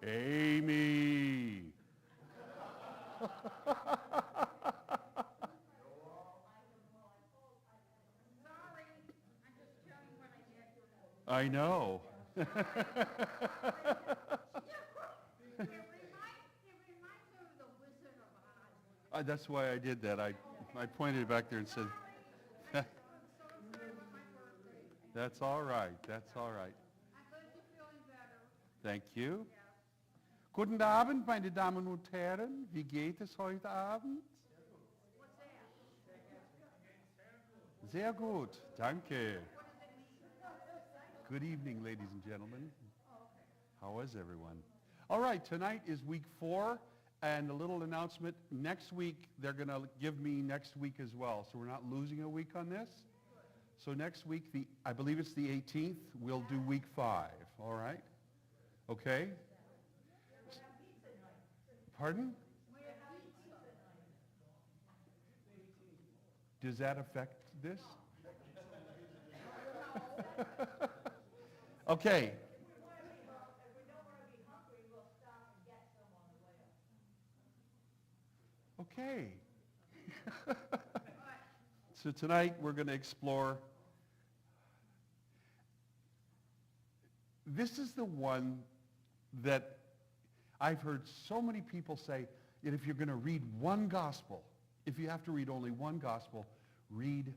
Amy. I know. It reminds me of the Wizard of Oz. That's why I did that. I pointed back there and said, I'm so sorry about my birthday. that's all right. That's all right. I'm glad you're feeling better. Thank you. Yeah. Guten Abend, meine Damen und Herren. Wie geht es heute Abend? What's that? Sehr gut. Danke. What does it mean? Good evening, ladies and gentlemen. How is everyone? All right, tonight is week 4, and a little announcement. Next week, they're going to give me next week as well, so we're not losing a week on this. So next week, I believe it's the 18th, we'll do week 5, all right? Okay? Pardon? Does that affect this? Okay. Okay. So tonight we're going to explore. This is the one that I've heard so many people say that if you're going to read one gospel, if you have to read only one gospel, read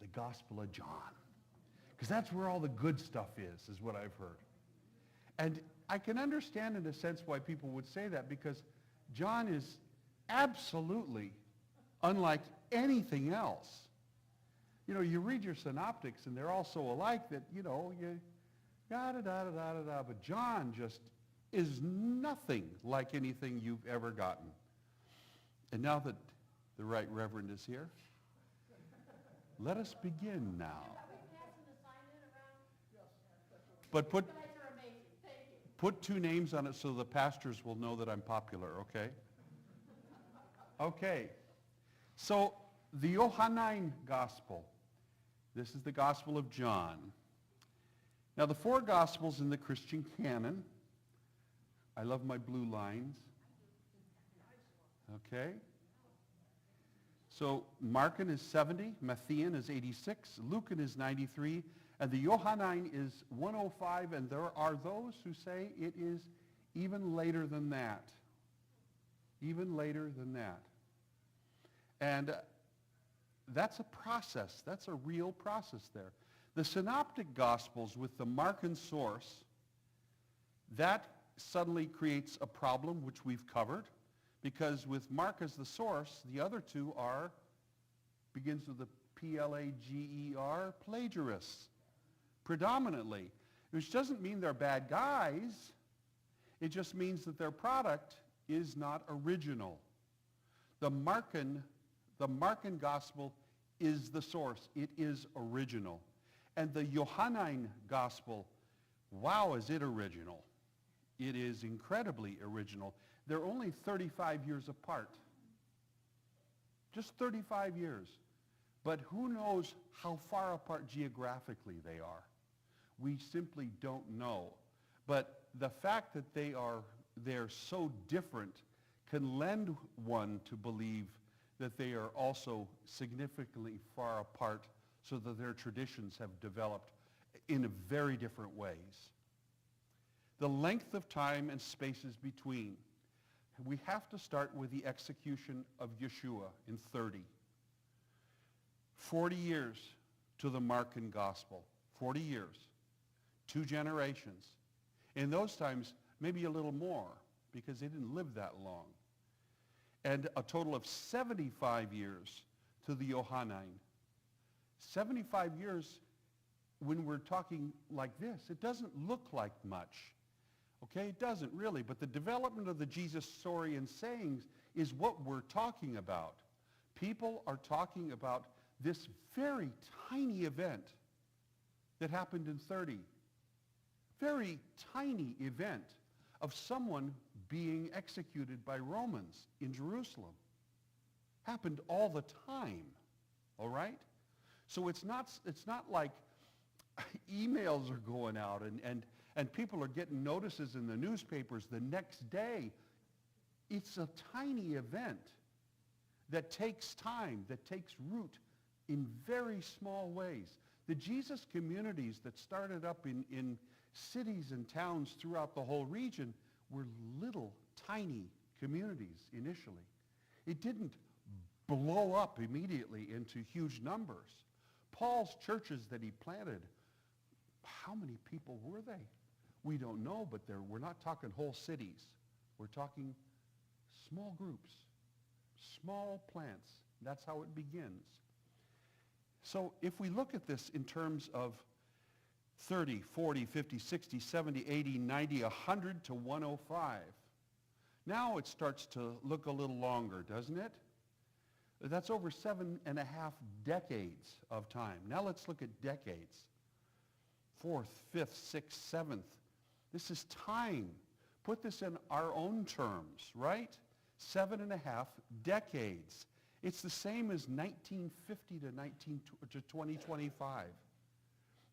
the Gospel of John. Because that's where all the good stuff is what I've heard. And I can understand in a sense why people would say that, because John is absolutely unlike anything else. You know, you read your synoptics and they're all so alike that, you know, you da-da-da-da-da-da, but John just is nothing like anything you've ever gotten. And now that the Right Reverend is here, let us begin now. But put 2 names on it so the pastors will know that I'm popular, okay? Okay. So the Johannine Gospel. This is the Gospel of John. Now the 4 Gospels in the Christian canon. I love my blue lines. Okay. So Markan is 70, Matthean is 86, Lucan is 93, and the Johannine is 105, and there are those who say it is even later than that. Even later than that. And that's a process. That's a real process there. The Synoptic Gospels with the Markan source, that suddenly creates a problem, which we've covered, because with Mark as the source, the other 2 begins with the P-L-A-G-E-R, plagiarists, predominantly. Which doesn't mean they're bad guys. It just means that their product is not original. The Markan Gospel is the source. It is original. And the Johannine Gospel, wow, is it original. It is incredibly original. They're only 35 years apart. Just 35 years. But who knows how far apart geographically they are? We simply don't know. But the fact that they're so different can lend one to believe that they are also significantly far apart, so that their traditions have developed in very different ways. The length of time and spaces between. We have to start with the execution of Yeshua in 30. 40 years to the Markan Gospel. 40 years. 2 generations. In those times, maybe a little more, because they didn't live that long. And a total of 75 years to the Johannine. 75 years, when we're talking like this, it doesn't look like much. Okay, it doesn't really, but the development of the Jesus story and sayings is what we're talking about. People are talking about this very tiny event that happened in 30. Very tiny event of someone being executed by Romans in Jerusalem. Happened all the time, all right? So it's not like emails are going out And people are getting notices in the newspapers the next day. It's a tiny event that takes time, that takes root in very small ways. The Jesus communities that started up in cities and towns throughout the whole region were little, tiny communities initially. It didn't blow up immediately into huge numbers. Paul's churches that he planted, how many people were they? We don't know, but we're not talking whole cities. We're talking small groups, small plants. That's how it begins. So if we look at this in terms of 30, 40, 50, 60, 70, 80, 90, 100 to 105, now it starts to look a little longer, doesn't it? That's over 7.5 decades of time. Now let's look at decades. 4th, 5th, 6th, 7th. This is time. Put this in our own terms, right? 7.5 decades. It's the same as 1950 to 2025.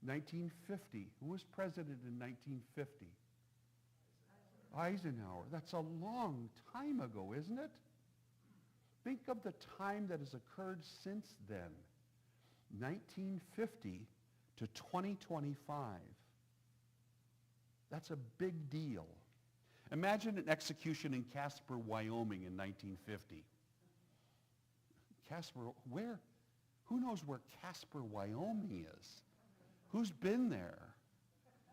1950. Who was president in 1950? Eisenhower. That's a long time ago, isn't it? Think of the time that has occurred since then. 1950 to 2025. That's a big deal. Imagine an execution in Casper, Wyoming in 1950. Casper, where? Who knows where Casper, Wyoming is? Who's been there?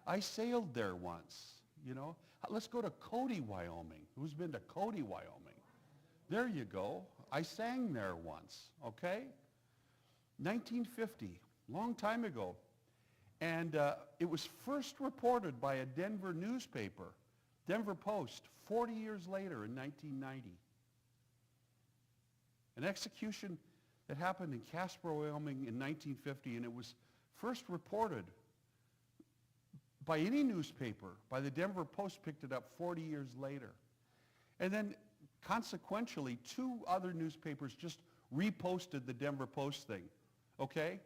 I sailed there once, you know. Let's go to Cody, Wyoming. Who's been to Cody, Wyoming? There you go. I sang there once, okay? 1950, long time ago. And it was first reported by a Denver newspaper, Denver Post, 40 years later in 1990. An execution that happened in Casper, Wyoming in 1950, and it was first reported by any newspaper, by the Denver Post picked it up 40 years later. And then consequentially, 2 other newspapers just reposted the Denver Post thing, okay?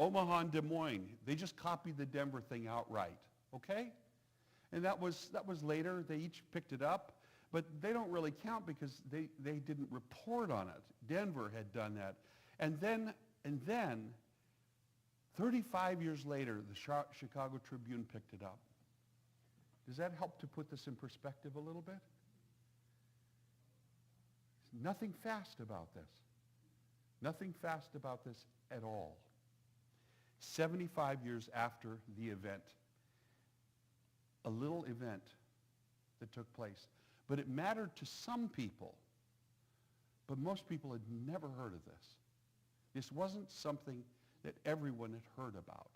Omaha and Des Moines, they just copied the Denver thing outright, okay? And that was later. They each picked it up, but they don't really count because they didn't report on it. Denver had done that. And then 35 years later, the Chicago Tribune picked it up. Does that help to put this in perspective a little bit? Nothing fast about this. Nothing fast about this at all. 75 years after the event, a little event that took place. But it mattered to some people, but most people had never heard of this. This wasn't something that everyone had heard about.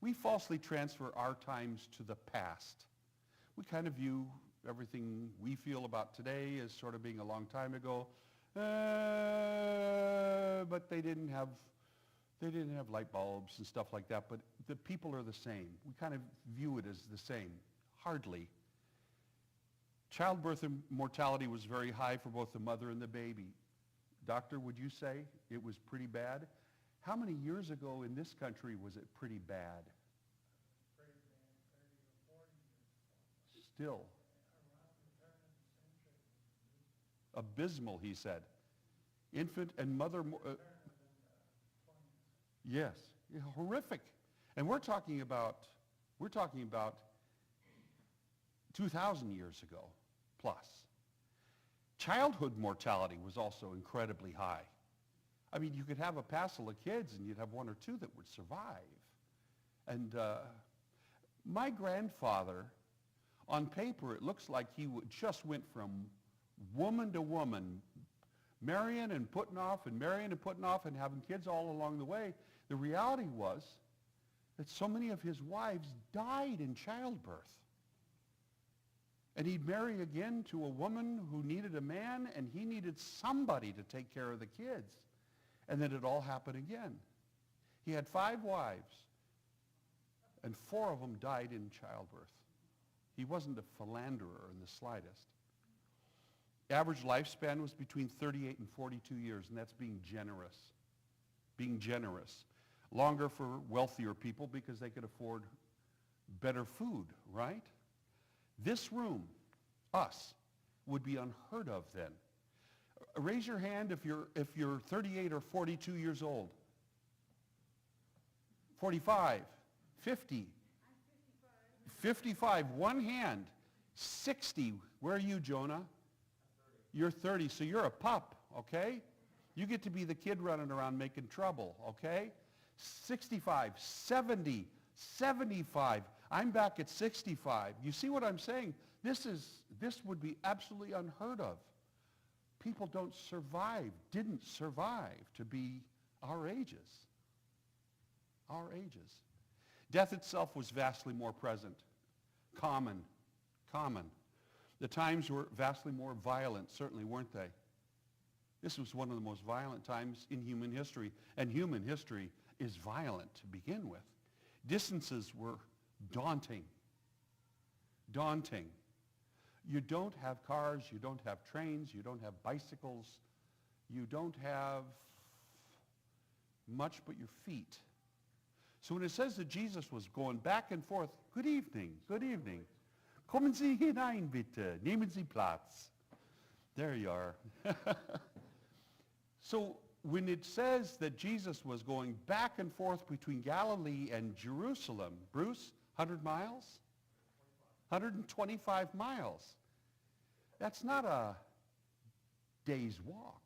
We falsely transfer our times to the past. We kind of view everything we feel about today as sort of being a long time ago, but they didn't have light bulbs and stuff like that, but the people are the same. We kind of view it as the same. Hardly. Childbirth and mortality was very high for both the mother and the baby. Doctor, would you say it was pretty bad? How many years ago in this country was it pretty bad? Pretty bad, 30 or 40 years. Still. Around the turn of the century. Abysmal, he said. Infant and mother... yes, yeah, horrific. And we're talking about 2,000 years ago plus. Childhood mortality was also incredibly high. I mean, you could have a passel of kids and you'd have 1 or 2 that would survive. And my grandfather, on paper, it looks like he just went from woman to woman, marrying and putting off and marrying and putting off and having kids all along the way. The reality was that so many of his wives died in childbirth. And he'd marry again to a woman who needed a man, and he needed somebody to take care of the kids. And then it all happened again. He had 5 wives, and 4 of them died in childbirth. He wasn't a philanderer in the slightest. Average lifespan was between 38 and 42 years, and that's being generous. Being generous. Longer for wealthier people because they could afford better food, right? This room, us, would be unheard of then. Raise your hand if you're 38 or 42 years old. 45, 50, 55, one hand. 60, where are you, Jonah? You're 30, so you're a pup, okay? You get to be the kid running around making trouble, okay? 65, 70, 75. I'm back at 65. You see what I'm saying? This would be absolutely unheard of. People didn't survive to be our ages. Our ages. Death itself was vastly more present. Common. The times were vastly more violent, certainly, weren't they? This was one of the most violent times in human history, and human history is violent to begin with. Distances were daunting. You don't have cars, you don't have trains, you don't have bicycles, you don't have much but your feet. So when it says that Jesus was going back and forth, good evening. Kommen Sie hinein, bitte. Nehmen Sie Platz. There you are. So when it says that Jesus was going back and forth between Galilee and Jerusalem, Bruce, 100 miles? 125 miles. That's not a day's walk.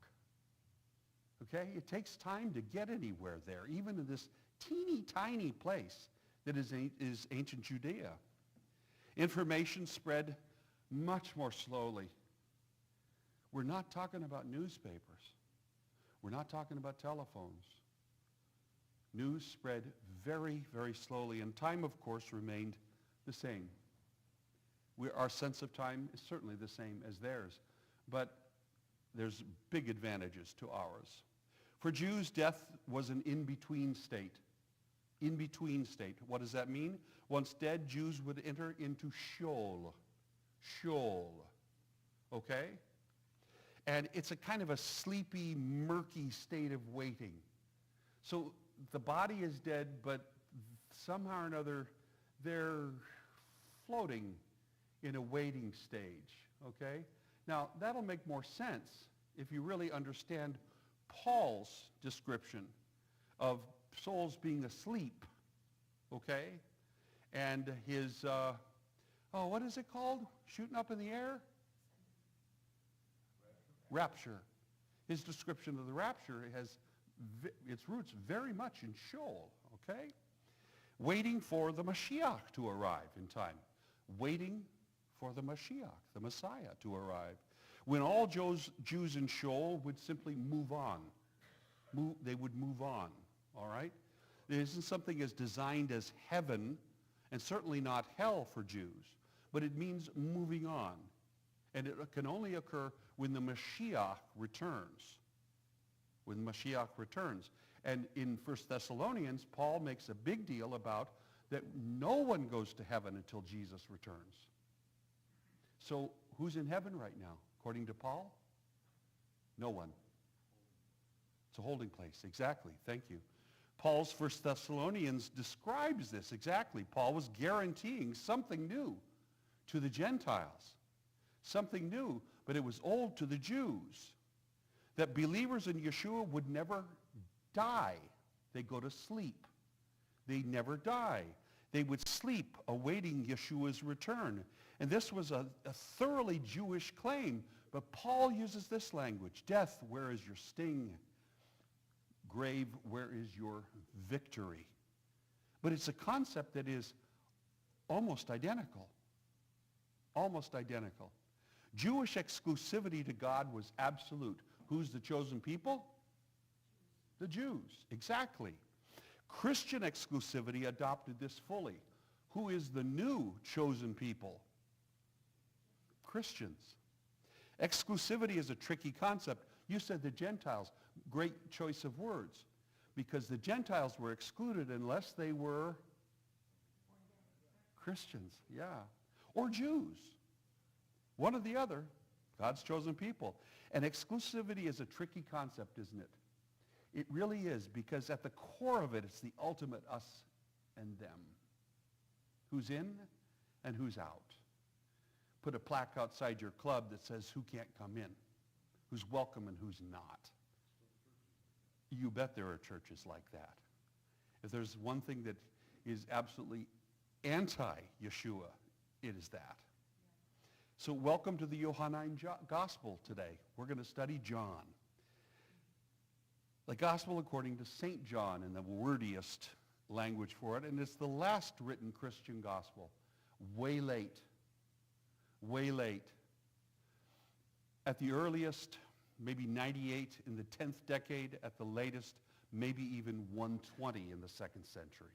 Okay? It takes time to get anywhere there, even in this teeny tiny place that is ancient Judea. Information spread much more slowly. We're not talking about newspapers. We're not talking about telephones. News spread very, very slowly, and time, of course, remained the same. Our sense of time is certainly the same as theirs, but there's big advantages to ours. For Jews, death was an in-between state. In-between state. What does that mean? Once dead, Jews would enter into Sheol. Sheol. Okay? And it's a kind of a sleepy, murky state of waiting. So the body is dead, but somehow or another, they're floating in a waiting stage. Okay? Now, that'll make more sense if you really understand Paul's description of souls being asleep, okay? And his, what is it called? Shooting up in the air? Rapture. His description of the rapture has its roots very much in Sheol, okay? Waiting for the Mashiach to arrive in time. Waiting for the Mashiach, the Messiah, to arrive. When all Jews in Sheol would simply move on. They would move on, all right? There isn't something as designed as heaven, and certainly not hell for Jews, but it means moving on. And it can only occur when the Mashiach returns. When Mashiach returns. And in 1 Thessalonians, Paul makes a big deal about that no one goes to heaven until Jesus returns. So who's in heaven right now, according to Paul? No one. It's a holding place. Exactly. Thank you. Paul's 1 Thessalonians describes this exactly. Paul was guaranteeing something new to the Gentiles. Something new, but it was old to the Jews. That believers in Yeshua would never die. They go to sleep. They never die. They would sleep awaiting Yeshua's return. And this was a thoroughly Jewish claim. But Paul uses this language. Death, where is your sting? Grave, where is your victory? But it's a concept that is almost identical. Almost identical. Jewish exclusivity to God was absolute. Who's the chosen people? The Jews. Exactly. Christian exclusivity adopted this fully. Who is the new chosen people? Christians. Exclusivity is a tricky concept. You said the Gentiles. Great choice of words. Because the Gentiles were excluded unless they were Christians. Yeah. Or Jews. One or the other. God's chosen people. And exclusivity is a tricky concept, isn't it? It really is, because at the core of it, it's the ultimate us and them. who's in and who's out. Put a plaque outside your club that says who can't come in, who's welcome and who's not. You bet there are churches like that. If there's one thing that is absolutely anti-Yeshua, it is that. So welcome to the Johannine Gospel today. We're going to study John. The Gospel according to St. John in the wordiest language for it, and it's the last written Christian gospel. Way late. Way late. At the earliest, maybe 98 in the 10th decade. At the latest, maybe even 120 in the 2nd century.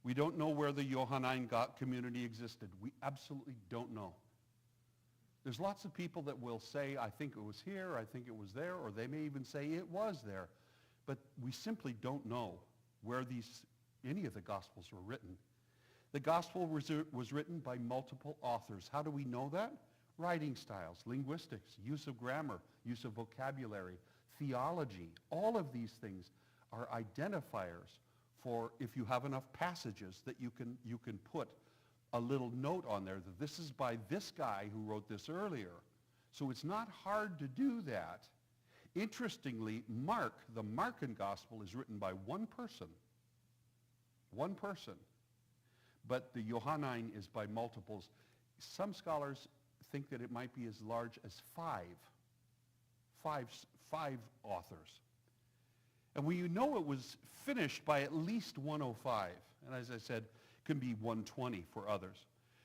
We don't know where the Johannine community existed. We absolutely don't know. There's lots of people that will say, I think it was here, I think it was there, or they may even say it was there. But we simply don't know where any of the Gospels were written. The Gospel was written by multiple authors. How do we know that? Writing styles, linguistics, use of grammar, use of vocabulary, theology. All of these things are identifiers for if you have enough passages that you can put a little note on there that this is by this guy who wrote this earlier. So it's not hard to do that. Interestingly, Mark, the Markan Gospel, is written by one person. One person. But the Johannine is by multiples. Some scholars think that it might be as large as five authors. And we know it was finished by at least 105. And as I said, it can be 120 for others.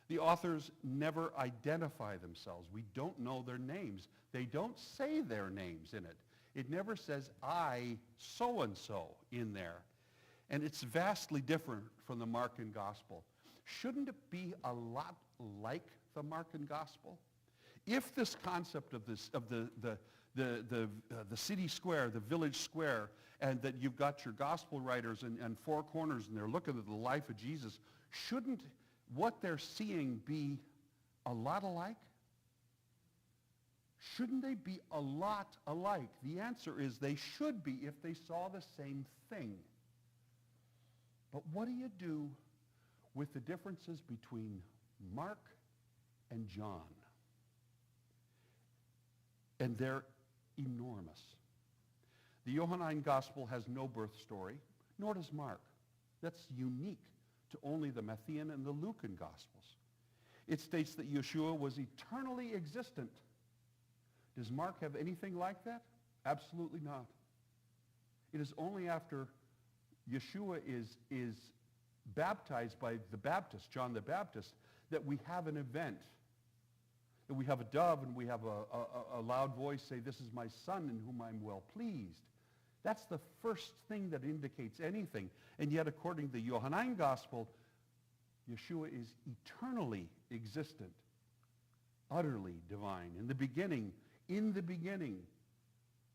The authors never identify themselves. We don't know their names. They don't say their names in it. It never says, I so-and-so in there. And it's vastly different from the Markan Gospel. Shouldn't it be a lot like the Markan Gospel? If this concept of the city square, the village square, and that you've got your gospel writers and four corners and they're looking at the life of Jesus, shouldn't what they're seeing be a lot alike? Shouldn't they be a lot alike? The answer is they should be if they saw the same thing. But what do you do with the differences between Mark and John? And they're enormous. The Johannine Gospel has no birth story, nor does Mark. That's unique to only the Matthean and the Lucan Gospels. It states that Yeshua was eternally existent. Does Mark have anything like that? Absolutely not. It is only after Yeshua is baptized by the Baptist, John the Baptist, that we have an event. That we have a dove and we have a loud voice say, this is my son in whom I'm well pleased. That's the first thing that indicates anything. And yet, according to the Johannine Gospel, Yeshua is eternally existent, utterly divine. In the beginning.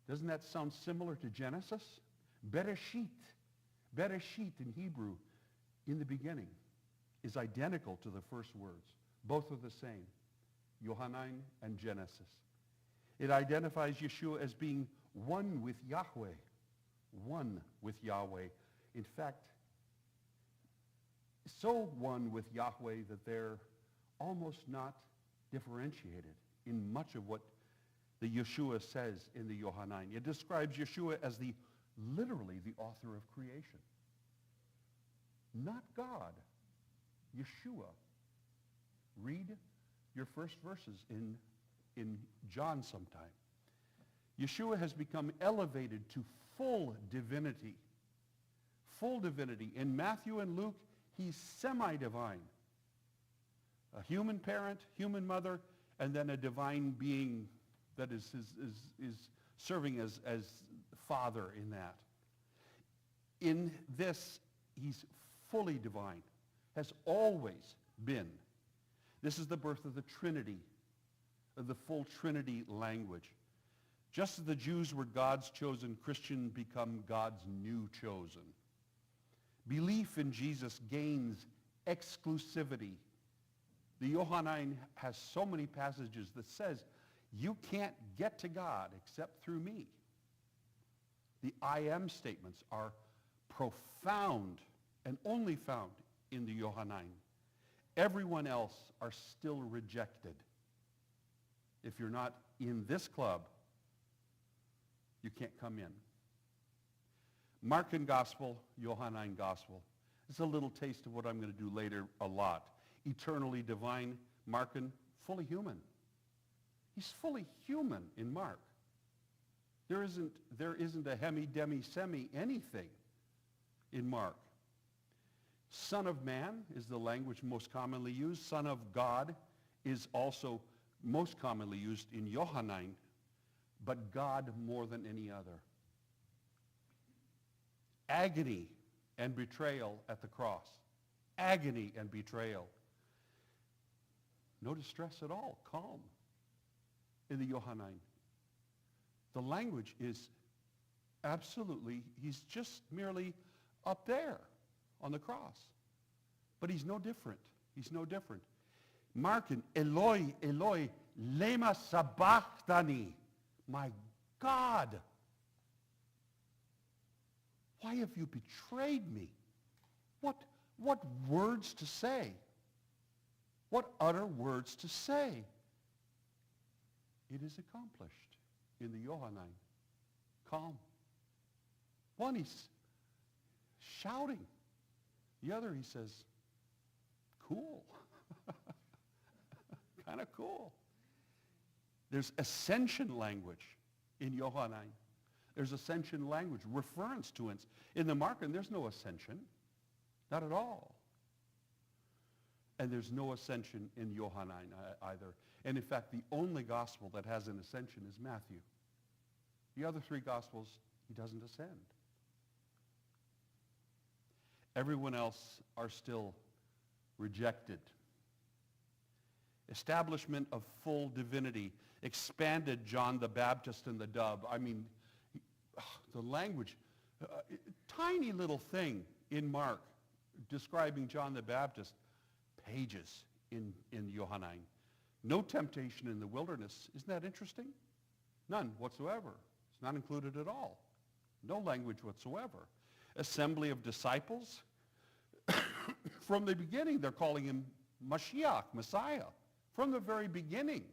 Doesn't that sound similar to Genesis? Bereshit in Hebrew, in the beginning, is identical to the first words. Both are the same, Johannine and Genesis. It identifies Yeshua as being one with Yahweh. One with Yahweh. In fact, so one with Yahweh that they're almost not differentiated in much of what the Yeshua says in the Johannine. It describes Yeshua as literally the author of creation. Not God, Yeshua. Read your first verses in John sometime. Yeshua has become elevated to full divinity. Full divinity. In Matthew and Luke, he's semi-divine. A human parent, human mother, and then a divine being that is serving as father in that. In this, he's fully divine, has always been. This is the birth of the Trinity, of the full Trinity language. Just as the Jews were God's chosen, Christians become God's new chosen. Belief in Jesus gains exclusivity. The Johannine has so many passages that says, you can't get to God except through me. The I am statements are profound and only found in the Johannine. Everyone else are still rejected. If you're not in this club, you can't come in. Markan Gospel, Johannine Gospel. It's a little taste of what I'm going to do later a lot. Eternally divine, Markan, fully human. He's fully human in Mark. There isn't a hemi, demi, semi, anything in Mark. Son of man is the language most commonly used. Son of God is also most commonly used in Johannine, but God more than any other. Agony and betrayal at the cross. Agony and betrayal. No distress at all. Calm in the Johannine. The language is absolutely, he's just merely up there on the cross. But he's no different. He's no different. Markan, Eloi, Eloi, lema sabachthani. My God, why have you betrayed me? What words to say? What utter words to say? It is accomplished in the Johannine. Calm. One, he's shouting. The other, he says, cool. Kind of cool. There's ascension language in Johannine. There's ascension language, reference to it. In the Markan, there's no ascension. Not at all. And there's no ascension in Johannine either. And in fact, the only gospel that has an ascension is Matthew. The other three gospels, he doesn't ascend. Everyone else are still rejected. Establishment of full divinity expanded John the Baptist and the dove. I mean, the language, tiny little thing in Mark describing John the Baptist, pages in Johannine. No temptation in the wilderness. Isn't that interesting? None whatsoever. It's not included at all. No language whatsoever. Assembly of disciples. From the beginning, they're calling him Mashiach, Messiah. From the very beginning.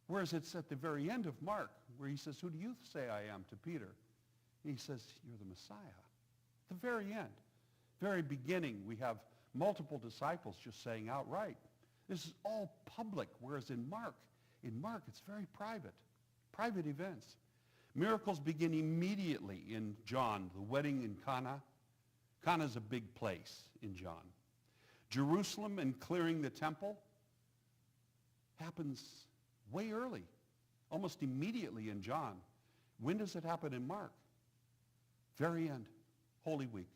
Whereas it's at the very end of Mark, where he says, who do you say I am, to Peter? And he says, you're the Messiah. At the very end, very beginning, we have multiple disciples just saying outright. This is all public, whereas in Mark, it's very private events. Miracles begin immediately in John, the wedding in Cana. Cana is a big place in John. Jerusalem and clearing the temple happens way early, almost immediately in John. When does it happen in Mark? Very end, Holy Week,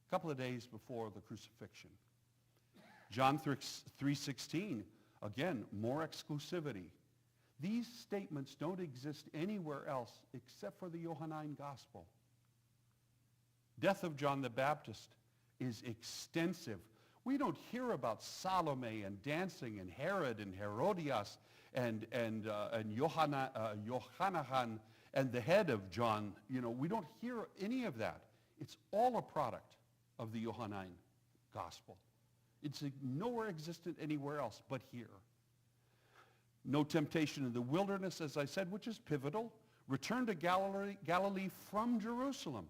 a couple of days before the crucifixion. John 3:16, again, more exclusivity. These statements don't exist anywhere else except for the Johannine Gospel. Death of John the Baptist is extensive. We don't hear about Salome and dancing and Herod and Herodias and Yohanan and the head of John. You know, we don't hear any of that. It's all a product of the Johannine Gospel. It's nowhere existent anywhere else but here. No temptation in the wilderness, as I said, which is pivotal. Return to Galilee from Jerusalem.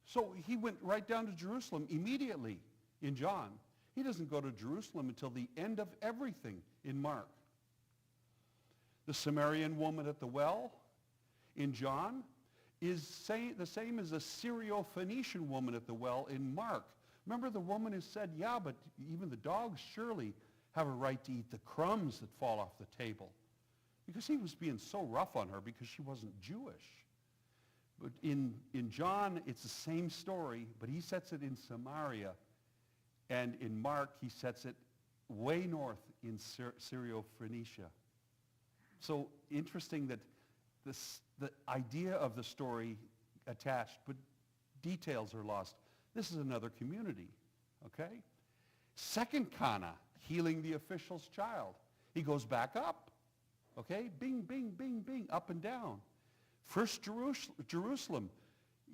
So he went right down to Jerusalem immediately in John. He doesn't go to Jerusalem until the end of everything in Mark. The Samaritan woman at the well in John is the same as the Syro-Phoenician woman at the well in Mark. Remember the woman who said, yeah, but even the dogs surely have a right to eat the crumbs that fall off the table. Because he was being so rough on her because she wasn't Jewish. But in John, it's the same story, but he sets it in Samaria. And in Mark, he sets it way north in Syro-Phoenicia. So interesting that the idea of the story attached, but details are lost. This is another community, okay? Second Cana, healing the official's child. He goes back up, okay? Bing, bing, bing, bing, up and down. First Jerusalem,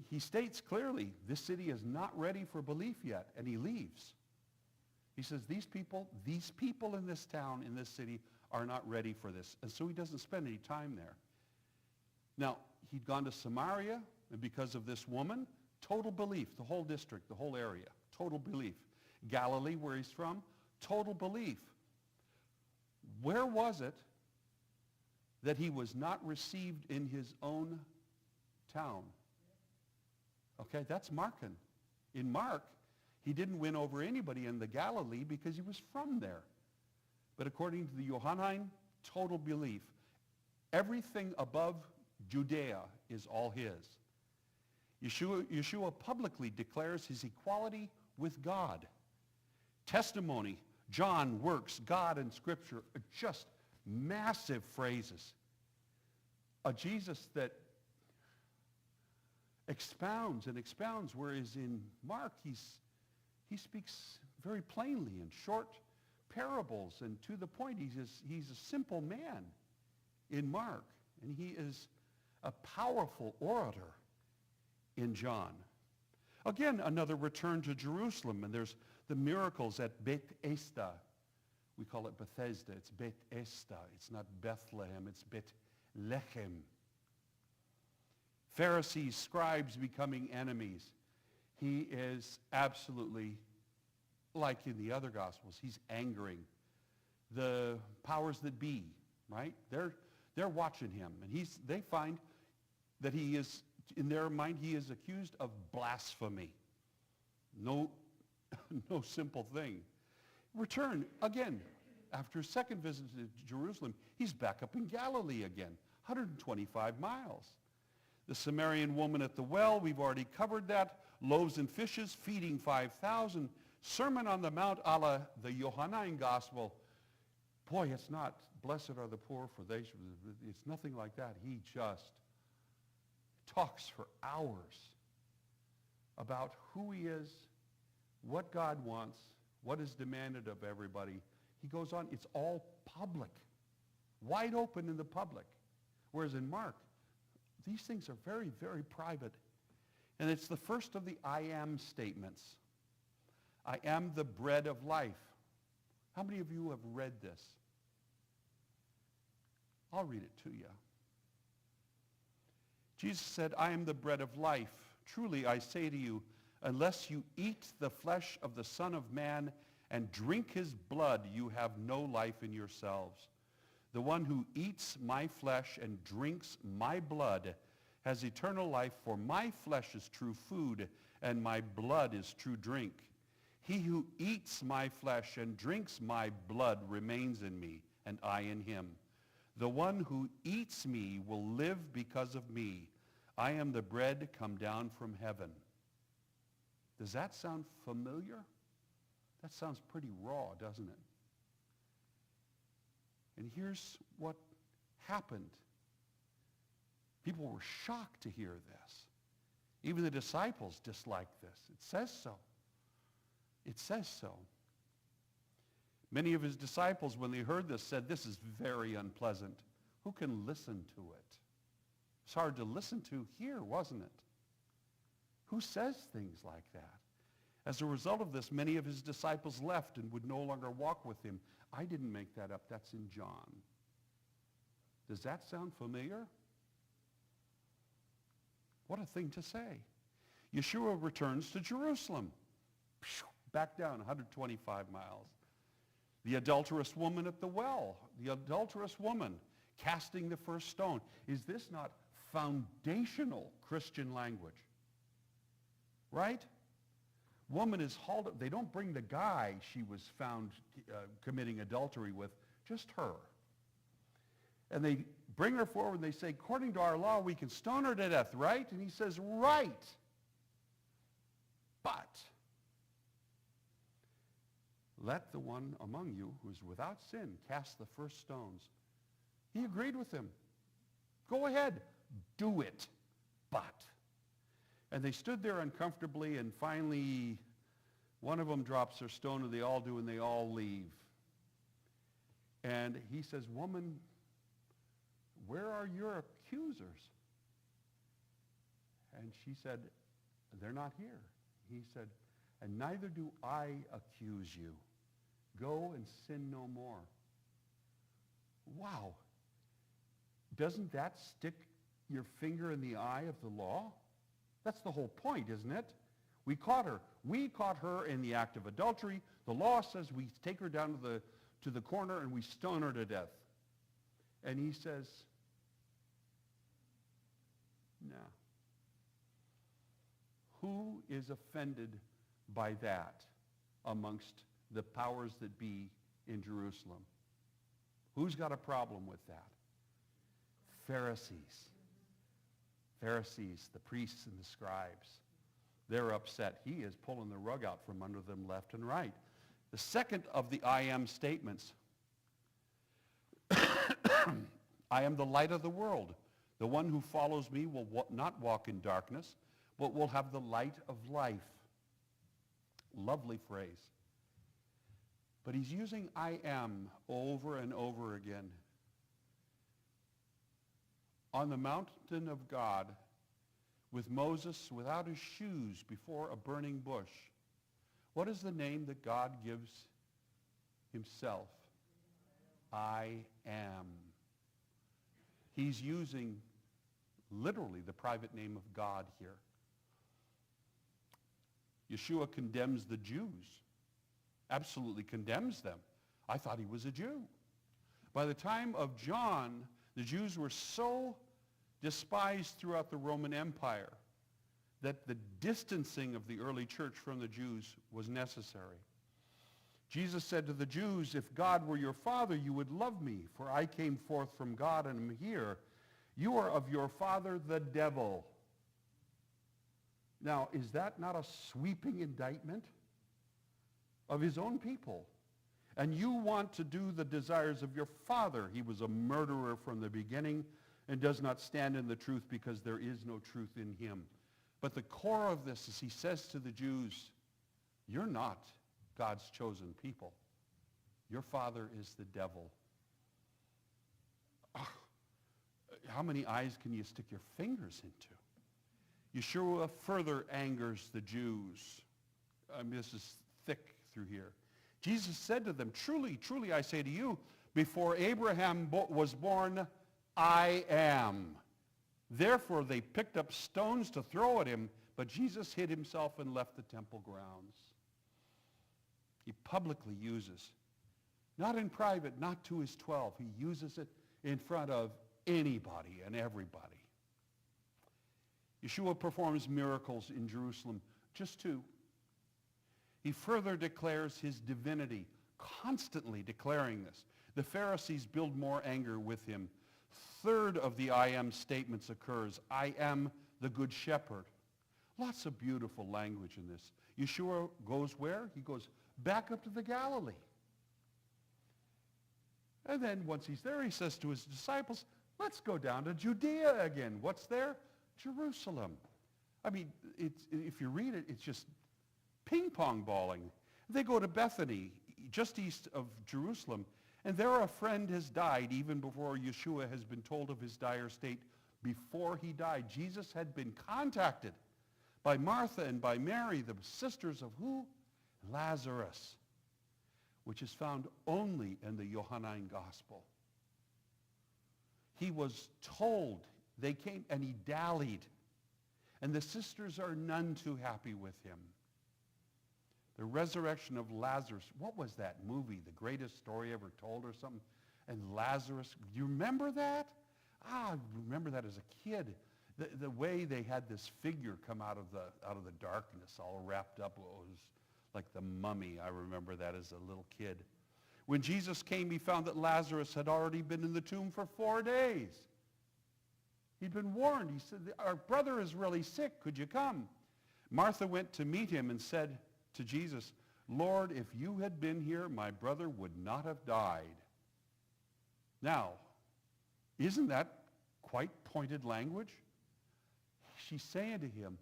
he states clearly, this city is not ready for belief yet, and he leaves. He says, these people in this town, in this city, are not ready for this. And so he doesn't spend any time there. Now, he'd gone to Samaria, and because of this woman, total belief, the whole district, the whole area, total belief. Galilee, where he's from, total belief. Where was it that he was not received in his own town? Okay, that's Markan. In Mark, he didn't win over anybody in the Galilee because he was from there. But according to the Johannine, total belief. Everything above Judea is all his. Yeshua publicly declares his equality with God. Testimony, John, works, God, and Scripture are just massive phrases. A Jesus that expounds and expounds, whereas in Mark he speaks very plainly in short parables and to the point. He's a simple man in Mark, and he is a powerful orator in John. Again, another return to Jerusalem, and there's the miracles at Beth Esda. We call it Bethesda. It's Beth Esda. It's not Bethlehem. It's Bethlehem. Pharisees, scribes becoming enemies. He is absolutely, like in the other Gospels, he's angering the powers that be, right? They're watching him, and they find that he is, in their mind, he is accused of blasphemy. No simple thing. Return again. After his second visit to Jerusalem, he's back up in Galilee again, 125 miles. The Samaritan woman at the well, we've already covered that. Loaves and fishes, feeding 5,000. Sermon on the Mount a la the Johannine Gospel. Boy, it's not, blessed are the poor, for they shall, it's nothing like that. He just talks for hours about who he is, what God wants, what is demanded of everybody. He goes on, it's all public, wide open in the public. Whereas in Mark, these things are very, very private. And it's the first of the I am statements. I am the bread of life. How many of you have read this? I'll read it to you. Jesus said, I am the bread of life. Truly I say to you, unless you eat the flesh of the Son of Man and drink his blood, you have no life in yourselves. The one who eats my flesh and drinks my blood has eternal life, for my flesh is true food, and my blood is true drink. He who eats my flesh and drinks my blood remains in me, and I in him. The one who eats me will live because of me. I am the bread come down from heaven. Does that sound familiar? That sounds pretty raw, doesn't it? And here's what happened. People were shocked to hear this. Even the disciples disliked this. It says so. It says so. Many of his disciples, when they heard this, said, this is very unpleasant. Who can listen to it? It's hard to listen to here, wasn't it? Who says things like that? As a result of this, many of his disciples left and would no longer walk with him. I didn't make that up. That's in John. Does that sound familiar? What a thing to say. Yeshua returns to Jerusalem. Back down 125 miles. The adulterous woman at the well. The adulterous woman casting the first stone. Is this not foundational Christian language? Right? Woman is hauled up. They don't bring the guy she was found committing adultery with, just her. And they bring her forward and they say, according to our law, we can stone her to death, right? And he says, right. But let the one among you who is without sin cast the first stones. He agreed with him. Go ahead, do it. But. And they stood there uncomfortably, and finally one of them drops their stone, and they all do, and they all leave. And he says, woman, where are your accusers? And she said, they're not here. He said, and neither do I accuse you. Go and sin no more. Wow. Doesn't that stick your finger in the eye of the law? That's the whole point, isn't it? We caught her. We caught her in the act of adultery. The law says we take her down to the corner and we stone her to death. And he says, no. Who is offended by that amongst the powers that be in Jerusalem? Who's got a problem with that? Pharisees. Pharisees, the priests and the scribes. They're upset. He is pulling the rug out from under them left and right. The second of the I am statements. I am the light of the world. The one who follows me will not walk in darkness, but will have the light of life. Lovely phrase. But he's using I am over and over again. On the mountain of God, with Moses without his shoes before a burning bush, what is the name that God gives himself? I am. He's using literally the private name of God here. Yeshua condemns the Jews, absolutely condemns them. I thought he was a Jew. By the time of John, the Jews were so despised throughout the Roman Empire that the distancing of the early church from the Jews was necessary. Jesus said to the Jews, if God were your father, you would love me, for I came forth from God and am here. You are of your father, the devil. Now, is that not a sweeping indictment of his own people? And you want to do the desires of your father. He was a murderer from the beginning and does not stand in the truth because there is no truth in him. But the core of this is he says to the Jews, you're not God's chosen people. Your father is the devil. Oh, how many eyes can you stick your fingers into? Yeshua further angers the Jews. This is thick through here. Jesus said to them, truly, truly, I say to you, before Abraham was born, I am. Therefore, they picked up stones to throw at him, but Jesus hid himself and left the temple grounds. He publicly uses, not in private, not to his 12. He uses it in front of anybody and everybody. Yeshua performs miracles in Jerusalem, just two. He further declares his divinity, constantly declaring this. The Pharisees build more anger with him. Third of the I am statements occurs. I am the good shepherd. Lots of beautiful language in this. Yeshua goes where? He goes back up to the Galilee. And then once he's there, he says to his disciples, let's go down to Judea again. What's there? Jerusalem. I mean, if you read it, it's just ping-pong balling. They go to Bethany, just east of Jerusalem, and there a friend has died even before Yeshua has been told of his dire state. Before he died, Jesus had been contacted by Martha and by Mary, the sisters of who? Lazarus, which is found only in the Johannine Gospel. He was told, they came and he dallied, and the sisters are none too happy with him. The resurrection of Lazarus. What was that movie? The Greatest Story Ever Told or something? And Lazarus, do you remember that? I remember that as a kid. The way they had this figure come out of the darkness, all wrapped up. It was like the mummy. I remember that as a little kid. When Jesus came, he found that Lazarus had already been in the tomb for 4 days. He'd been warned. He said, our brother is really sick. Could you come? Martha went to meet him and said to Jesus, Lord, if you had been here, my brother would not have died. Now, isn't that quite pointed language? She's saying to him,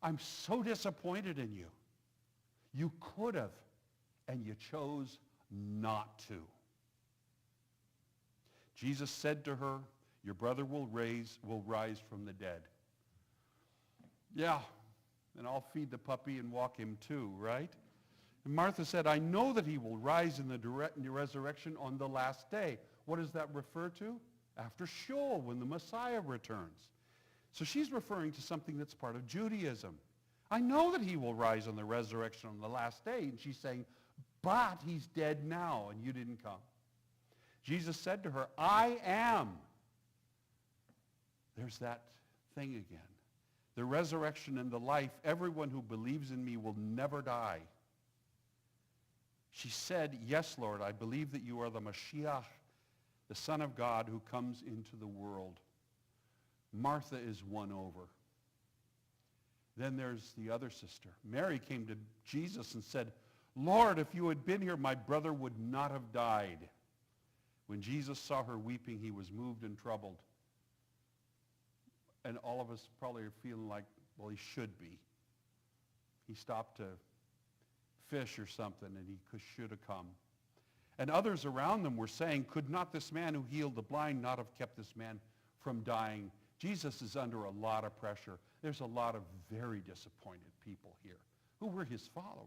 I'm so disappointed in you. You could have, and you chose not to. Jesus said to her, your brother will rise from the dead. Yeah, and I'll feed the puppy and walk him too, right? And Martha said, I know that he will rise in the resurrection on the last day. What does that refer to? After Sheol, when the Messiah returns. So she's referring to something that's part of Judaism. I know that he will rise on the resurrection on the last day. And she's saying, but he's dead now, and you didn't come. Jesus said to her, I am. There's that thing again. The resurrection and the life, everyone who believes in me will never die. She said, yes, Lord, I believe that you are the Mashiach, the Son of God who comes into the world. Martha is won over. Then there's the other sister. Mary came to Jesus and said, Lord, if you had been here, my brother would not have died. When Jesus saw her weeping, he was moved and troubled. And all of us probably are feeling like, well, he should be. He stopped to fish or something, and he should have come. And others around them were saying, could not this man who healed the blind not have kept this man from dying? Jesus is under a lot of pressure. There's a lot of very disappointed people here who were his followers.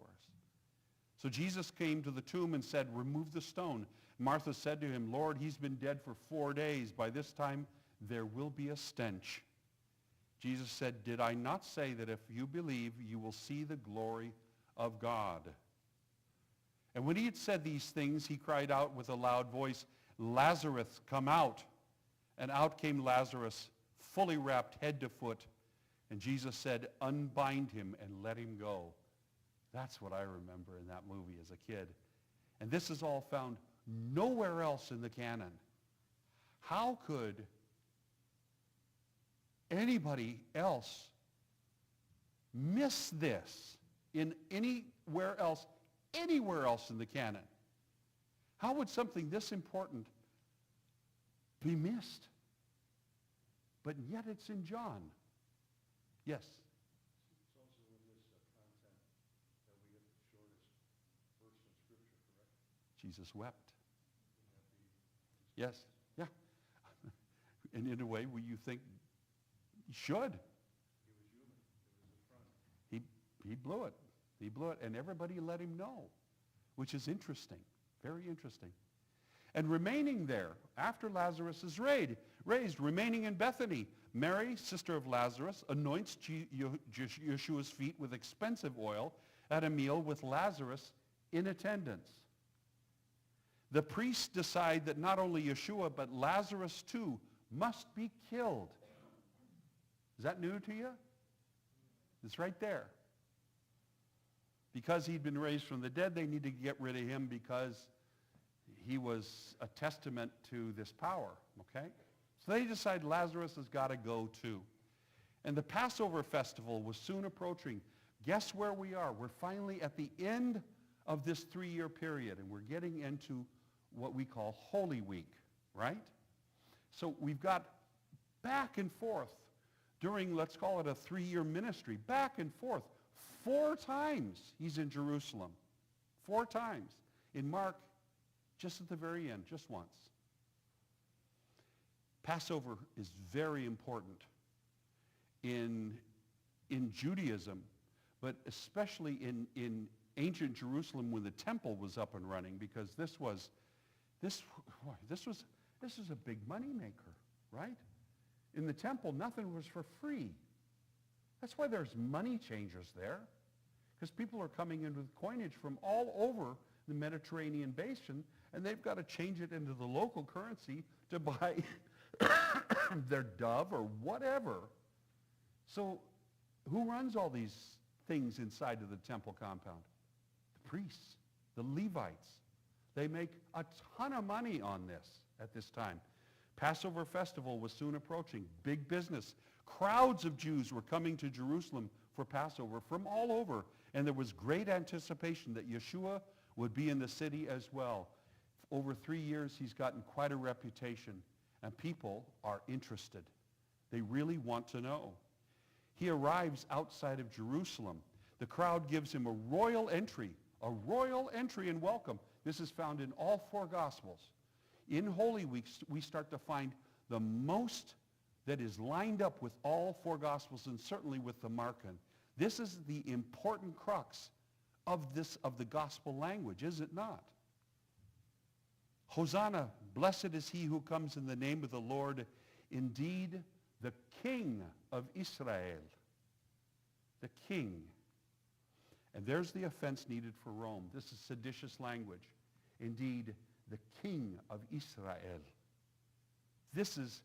So Jesus came to the tomb and said, remove the stone. Martha said to him, Lord, he's been dead for 4 days. By this time, there will be a stench. Jesus said, did I not say that if you believe, you will see the glory of God? And when he had said these things, he cried out with a loud voice, Lazarus, come out. And out came Lazarus, fully wrapped head to foot. And Jesus said, unbind him and let him go. That's what I remember in that movie as a kid. And this is all found nowhere else in the canon. How could anybody else miss this in anywhere else in the canon? How would something this important be missed? But yet it's in John. Yes? It's also in this content that we get the shortest verse in Scripture, correct? Jesus wept. Wouldn't that be? Yes. Yeah. And in a way, you think he should. He was human. It was the front. He blew it. He blew it, and everybody let him know, which is interesting, very interesting. And remaining there, after Lazarus is raised, remaining in Bethany, Mary, sister of Lazarus, anoints Yeshua's feet with expensive oil at a meal with Lazarus in attendance. The priests decide that not only Yeshua, but Lazarus too must be killed. Is that new to you? It's right there. Because he'd been raised from the dead, they need to get rid of him because he was a testament to this power, okay? So they decide Lazarus has got to go too. And the Passover festival was soon approaching. Guess where we are? We're finally at the end of this 3-year period, and we're getting into what we call Holy Week, right? So we've got back and forth during, let's call it a 3-year ministry, back and forth. 4 times he's in Jerusalem. 4 times. In Mark, just at the very end, just once. Passover is very important in Judaism, but especially in ancient Jerusalem when the temple was up and running, because this was a big money maker, right? In the temple, nothing was for free. That's why there's money changers there, because people are coming in with coinage from all over the Mediterranean basin, and they've got to change it into the local currency to buy their dove or whatever. So who runs all these things inside of the temple compound? The priests, the Levites. They make a ton of money on this at this time. Passover festival was soon approaching. Big business. Crowds of Jews were coming to Jerusalem for Passover from all over, and there was great anticipation that Yeshua would be in the city as well. Over 3 years, he's gotten quite a reputation, and people are interested. They really want to know. He arrives outside of Jerusalem. The crowd gives him a royal entry and welcome. This is found in all 4 Gospels. In Holy Week, we start to find the most that is lined up with all four Gospels and certainly with the Markan. This is the important crux of the gospel language, is it not? Hosanna, blessed is he who comes in the name of the Lord, indeed the King of Israel. The King. And there's the offense needed for Rome. This is seditious language. Indeed, the King of Israel. This is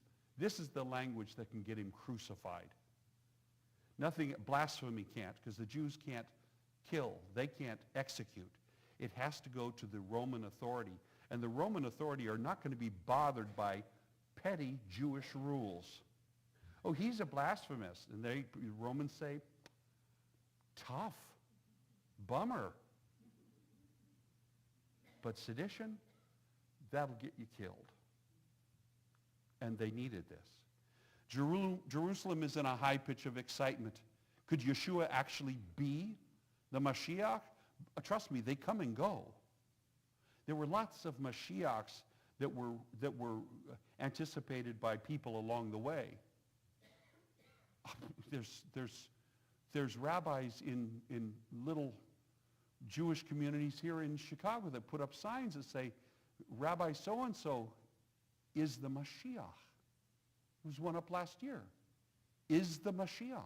the language that can get him crucified. Nothing, blasphemy can't, because the Jews can't kill. They can't execute. It has to go to the Roman authority. And the Roman authority are not going to be bothered by petty Jewish rules. Oh, he's a blasphemist. And the Romans say, tough, bummer. But sedition, that'll get you killed. And they needed this. Jerusalem is in a high pitch of excitement. Could Yeshua actually be the Mashiach? Trust me, they come and go. There were lots of Mashiachs that were anticipated by people along the way. There's rabbis in little Jewish communities here in Chicago that put up signs that say, Rabbi so-and-so is the Mashiach. There was one up last year. Is the Mashiach.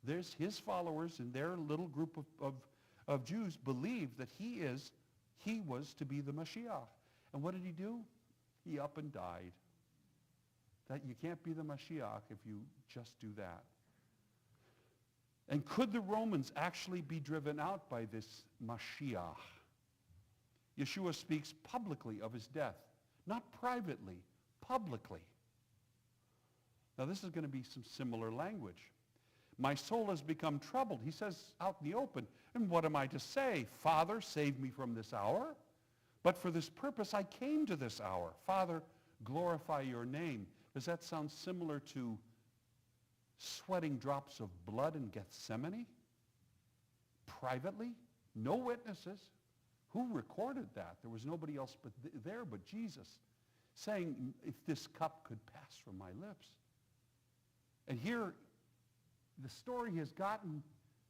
There's his followers and their little group of Jews believe that he was to be the Mashiach. And what did he do? He up and died. That you can't be the Mashiach if you just do that. And could the Romans actually be driven out by this Mashiach? Yeshua speaks publicly of his death. Not privately, publicly. Now this is going to be some similar language. My soul has become troubled. He says out in the open, and what am I to say? Father, save me from this hour. But for this purpose I came to this hour. Father, glorify your name. Does that sound similar to sweating drops of blood in Gethsemane? Privately? No witnesses. Who recorded that? There was nobody else there but Jesus, saying, if this cup could pass from my lips. And here, the story has gotten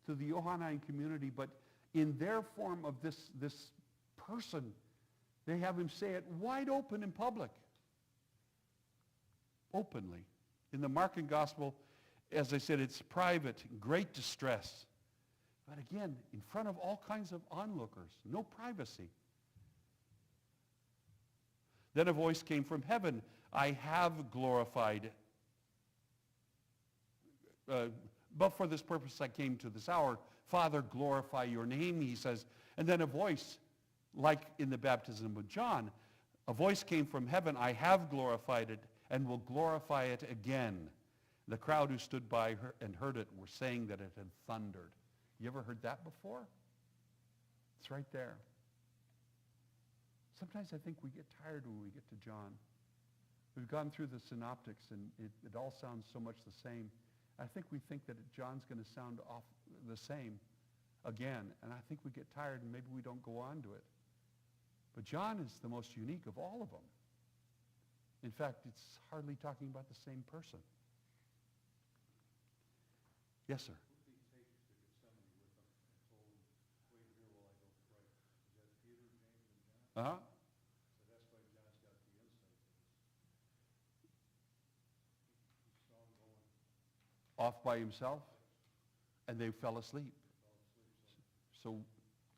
to the Johannine community, but in their form of this person, they have him say it wide open in public. Openly. In the Markan Gospel, as I said, it's private, great distress. But again, in front of all kinds of onlookers, no privacy. Then a voice came from heaven, I have glorified, but for this purpose I came to this hour. Father, glorify your name, he says. And then a voice, like in the baptism of John, a voice came from heaven, I have glorified it and will glorify it again. The crowd who stood by her and heard it were saying that it had thundered. You ever heard that before? It's right there. Sometimes I think we get tired when we get to John. We've gone through the synoptics and it all sounds so much the same. I think we think that John's going to sound off the same again, and I think we get tired and maybe we don't go on to it. But John is the most unique of all of them. In fact, it's hardly talking about the same person. Yes, sir. Who did he take to Gethsemane with him and told him, wait here while I go pray? Is that Peter, James, and John? Uh-huh. So that's why John's got the insight to this. He saw him going, Off by himself, and they fell asleep. fell asleep. So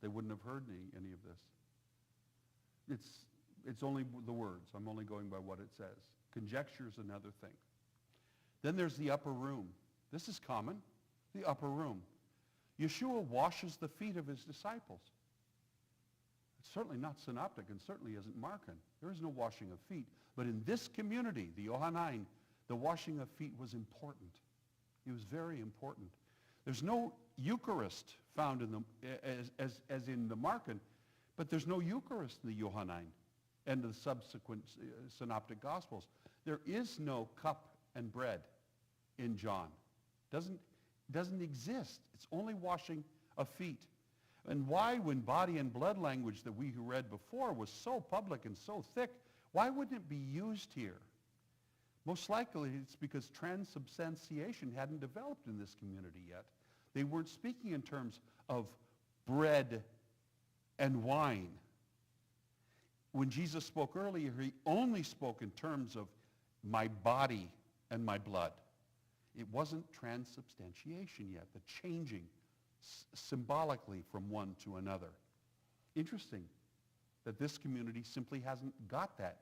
they wouldn't have heard any of this. It's only the words. I'm only going by what it says. Conjecture is another thing. Then there's the upper room. This is common, the upper room. Yeshua washes the feet of his disciples. It's certainly not synoptic and certainly isn't Markan. There is no washing of feet. But in this community, the Johannine, the washing of feet was important. It was very important. There's no Eucharist found in as in the Markan, but there's no Eucharist in the Johannine and the subsequent synoptic Gospels. There is no cup and bread in John. Doesn't exist. It's only washing of feet. And why, when body and blood language that we who read before was so public and so thick, why wouldn't it be used here? Most likely it's because transubstantiation hadn't developed in this community yet. They weren't speaking in terms of bread and wine. When Jesus spoke earlier, he only spoke in terms of my body and my blood. It wasn't transubstantiation yet, the changing symbolically from one to another. Interesting that this community simply hasn't got that.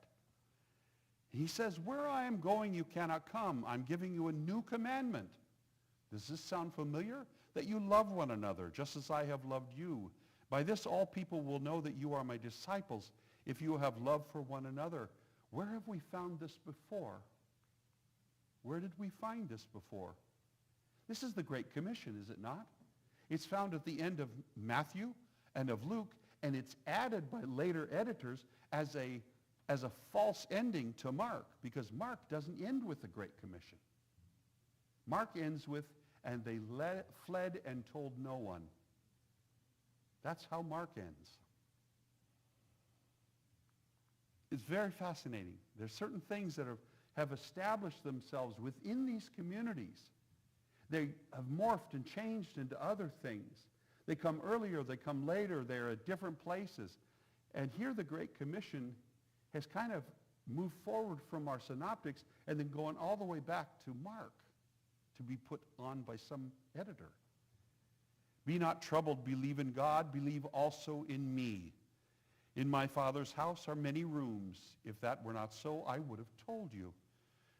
He says, where I am going you cannot come. I'm giving you a new commandment. Does this sound familiar? That you love one another, just as I have loved you. By this all people will know that you are my disciples, if you have love for one another. Where have we found this before? Where did we find this before? This is the Great Commission, is it not? It's found at the end of Matthew and of Luke, and it's added by later editors as a false ending to Mark, because Mark doesn't end with the Great Commission. Mark ends with, and they fled and told no one. That's how Mark ends. It's very fascinating. There's certain things that have established themselves within these communities. They have morphed and changed into other things. They come earlier, they come later, they're at different places. And here the Great Commission has kind of moved forward from our synoptics and then going all the way back to Mark to be put on by some editor. Be not troubled, believe in God, believe also in me. In my Father's house are many rooms. If that were not so, I would have told you.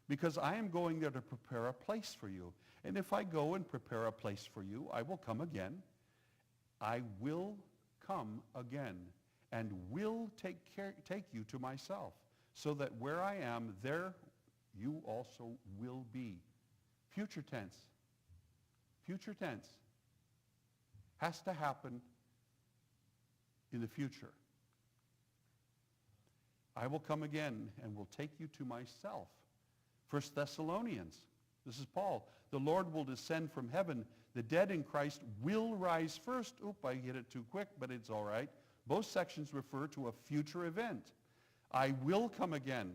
Because I am going there to prepare a place for you. And if I go and prepare a place for you, I will come again. I will come again and will take you to myself, so that where I am, there you also will be. Future tense. Future tense has to happen in the future. I will come again and will take you to myself. 1 Thessalonians, this is Paul. The Lord will descend from heaven. The dead in Christ will rise first. Oop, I hit it too quick, but it's all right. Both sections refer to a future event. I will come again.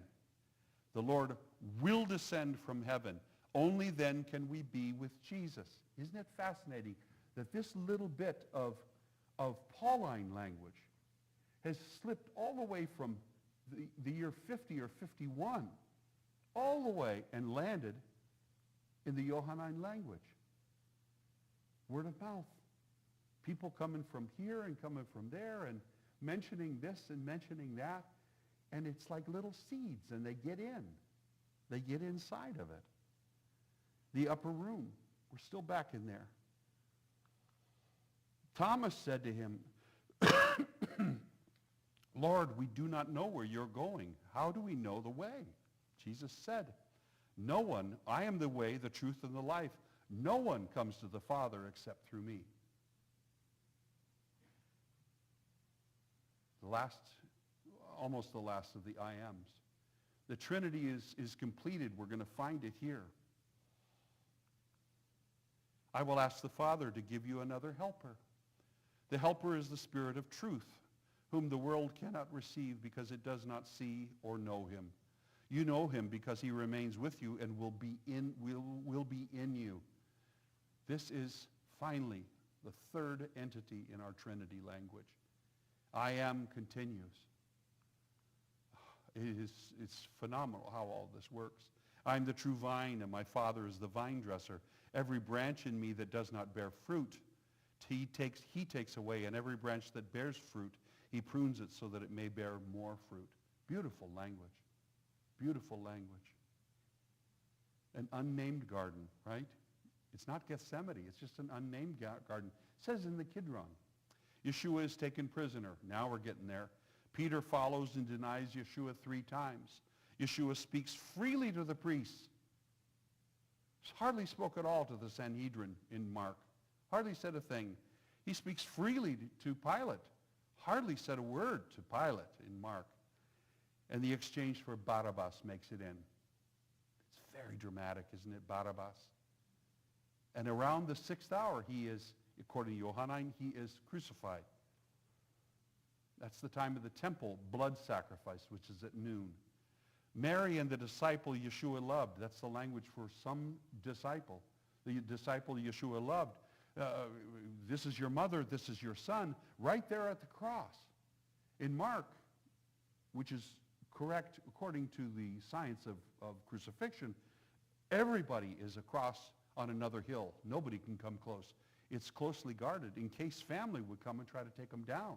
The Lord will descend from heaven. Only then can we be with Jesus. Isn't it fascinating that this little bit of Pauline language has slipped all the way from the year 50 or 51 all the way and landed in the Johannine language. Word of mouth. People coming from here and coming from there and mentioning this and mentioning that. And it's like little seeds, and they get in. They get inside of it. The upper room. We're still back in there. Thomas said to him, Lord, we do not know where you're going. How do we know the way? Jesus said, no one, I am the way, the truth, and the life. No one comes to the Father except through me. Almost the last of the I ams. The Trinity is completed. We're going to find it here. I will ask the Father to give you another helper. The helper is the Spirit of truth, whom the world cannot receive because it does not see or know him. You know him because he remains with you and will be in you. This is finally the third entity in our Trinity language. I am continues. It's phenomenal how all this works. I'm the true vine, and my Father is the vine dresser. Every branch in me that does not bear fruit, he takes away, and every branch that bears fruit, he prunes it so that it may bear more fruit. Beautiful language. Beautiful language. An unnamed garden, right? It's not Gethsemane. It's just an unnamed garden. It says in the Kidron. Yeshua is taken prisoner. Now we're getting there. Peter follows and denies Yeshua 3 times. Yeshua speaks freely to the priests. Hardly spoke at all to the Sanhedrin in Mark. Hardly said a thing. He speaks freely to Pilate. Hardly said a word to Pilate in Mark. And the exchange for Barabbas makes it in. It's very dramatic, isn't it, Barabbas? And around the 6th hour, he is, according to Johannine, he is crucified. That's the time of the temple blood sacrifice, which is at noon. Mary and the disciple Yeshua loved. That's the language for some disciple. The disciple Yeshua loved. This is your mother, this is your son, right there at the cross. In Mark, which is correct according to the science of crucifixion, everybody is across on another hill. Nobody can come close. It's closely guarded in case family would come and try to take them down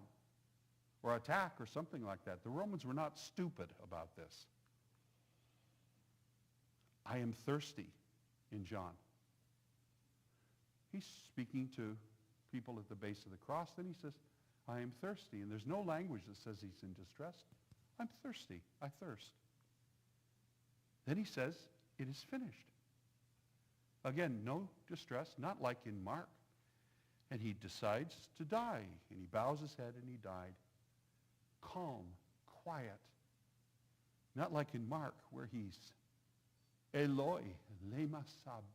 or attack or something like that. The Romans were not stupid about this. I am thirsty in John. He's speaking to people at the base of the cross. Then he says, I am thirsty. And there's no language that says he's in distress. I'm thirsty. I thirst. Then he says, it is finished. Again, no distress, not like in Mark. And he decides to die. And he bows his head and he died. Calm, quiet. Not like in Mark where he's Eloi, lema sabachthani.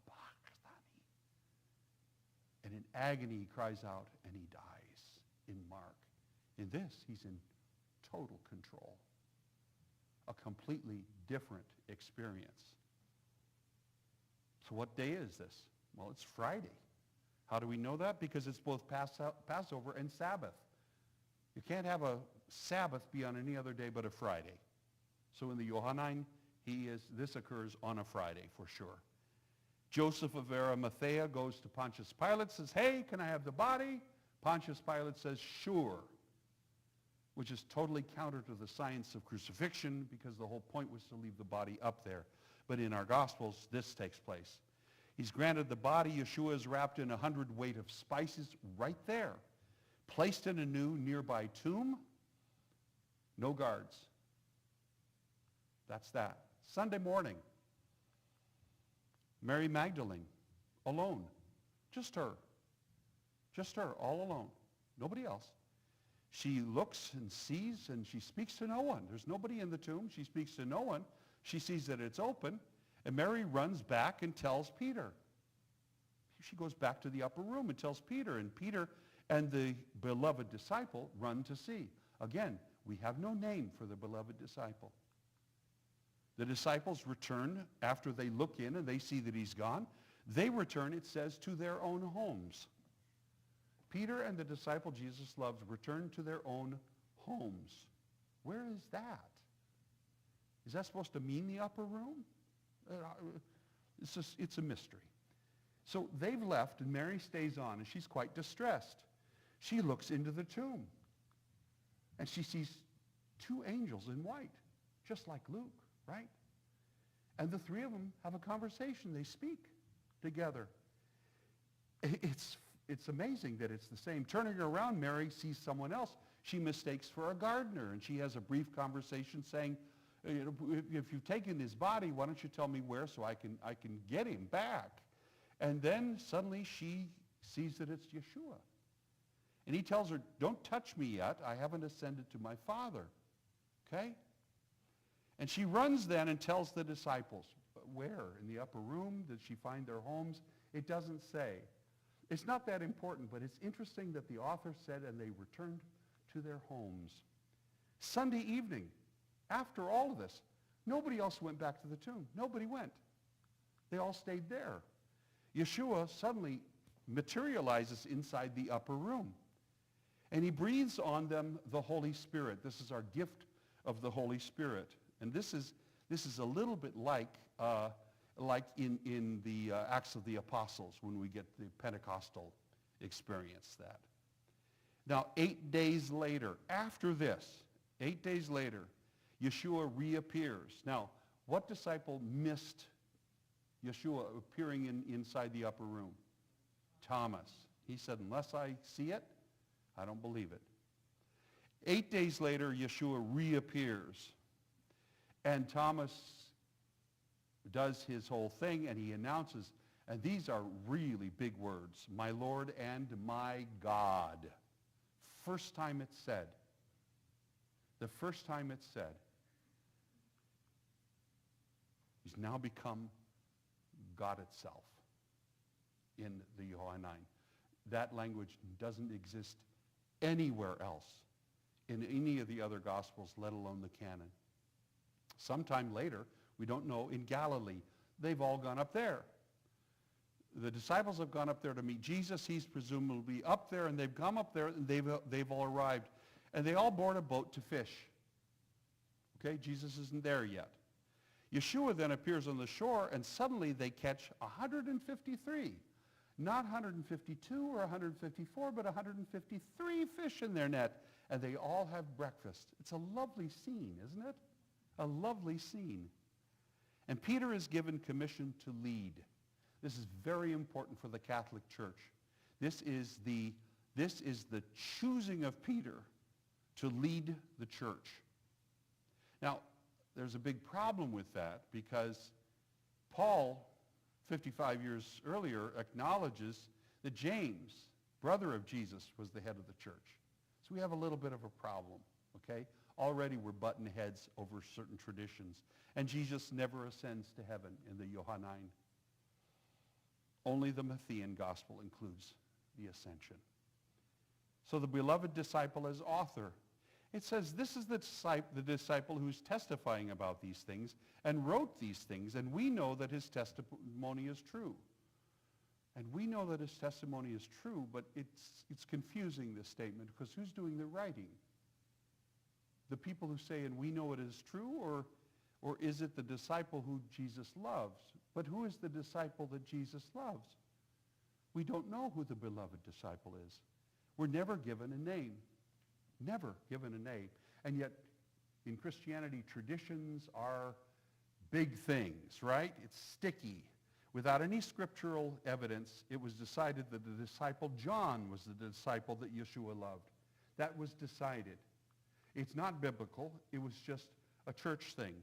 And in agony he cries out and he dies in Mark. In this, he's in total control. A completely different experience. So what day is this? Well, it's Friday. How do we know that? Because it's both Passover and Sabbath. You can't have a Sabbath be on any other day but a Friday. So in the Johannine, this occurs on a Friday for sure. Joseph of Arimathea goes to Pontius Pilate, says, hey, can I have the body? Pontius Pilate says, sure, which is totally counter to the science of crucifixion because the whole point was to leave the body up there. But in our Gospels, this takes place. He's granted the body. Yeshua is wrapped in 100 weight of spices right there, placed in a new nearby tomb. No guards. That's that. Sunday morning, Mary Magdalene, alone. Just her. Just her, all alone. Nobody else. She looks and sees and she speaks to no one. There's nobody in the tomb. She speaks to no one. She sees that it's open. And Mary runs back and tells Peter. She goes back to the upper room and tells Peter. And Peter and the beloved disciple run to see. Again, we have no name for the beloved disciple. The disciples return after they look in and they see that he's gone. They return, it says, to their own homes. Peter and the disciple Jesus loved returned to their own homes. Where is that? Is that supposed to mean the upper room? It's a mystery. So they've left and Mary stays on and she's quite distressed. She looks into the tomb and she sees two angels in white, just like Luke, right? And the three of them have a conversation. They speak together. It's amazing that it's the same. Turning around, Mary sees someone else she mistakes for a gardener. And she has a brief conversation saying, if you've taken his body, why don't you tell me where so I can get him back? And then suddenly she sees that it's Yeshua. And he tells her, don't touch me yet. I haven't ascended to my Father. Okay? And she runs then and tells the disciples. Where? In the upper room? Did she find their homes? It doesn't say. It's not that important, but it's interesting that the author said, and they returned to their homes. Sunday evening, after all of this, nobody else went back to the tomb. Nobody went. They all stayed there. Yeshua suddenly materializes inside the upper room. And he breathes on them the Holy Spirit. This is our gift of the Holy Spirit. And this is a little bit like in the Acts of the Apostles when we get the Pentecostal experience that. Now, 8 days later, after this, 8 days later, Yeshua reappears. Now, what disciple missed Yeshua appearing inside the upper room? Thomas. He said, unless I see it, I don't believe it. 8 days later, Yeshua reappears. And Thomas does his whole thing, and he announces, and these are really big words, my Lord and my God. First time it's said. The first time it's said. He's now become God itself in the Johannine. That language doesn't exist anywhere else in any of the other Gospels, let alone the canon. sometime later, we don't know, in Galilee. They've all gone up there. The disciples have gone up there to meet Jesus. He's presumably up there, and they've come up there, and they've all arrived. And they all board a boat to fish. Okay, Jesus isn't there yet. Yeshua then appears on the shore, and suddenly they catch 153. Not 152 or 154, but 153 fish in their net. And they all have breakfast. It's a lovely scene, isn't it? A lovely scene. And Peter is given commission to lead. This is very important for the Catholic Church. This is the choosing of Peter to lead the church. Now, there's a big problem with that because Paul, 55 years earlier, acknowledges that James, brother of Jesus, was the head of the church. So we have a little bit of a problem, okay? Already we're butting heads over certain traditions. And Jesus never ascends to heaven in the Johannine. Only the Matthean gospel includes the ascension. So the beloved disciple as author. It says this is the disciple who's testifying about these things and wrote these things, and we know that his testimony is true. And we know that his testimony is true, but it's confusing, this statement, because who's doing the writing? The people who say, and we know it is true, or is it the disciple who Jesus loves? But who is the disciple that Jesus loves? We don't know who the beloved disciple is. We're never given a name. Never given a name. And yet, in Christianity, traditions are big things, right? It's sticky. Without any scriptural evidence, it was decided that the disciple John was the disciple that Yeshua loved. That was decided. It's not biblical. It was just a church thing.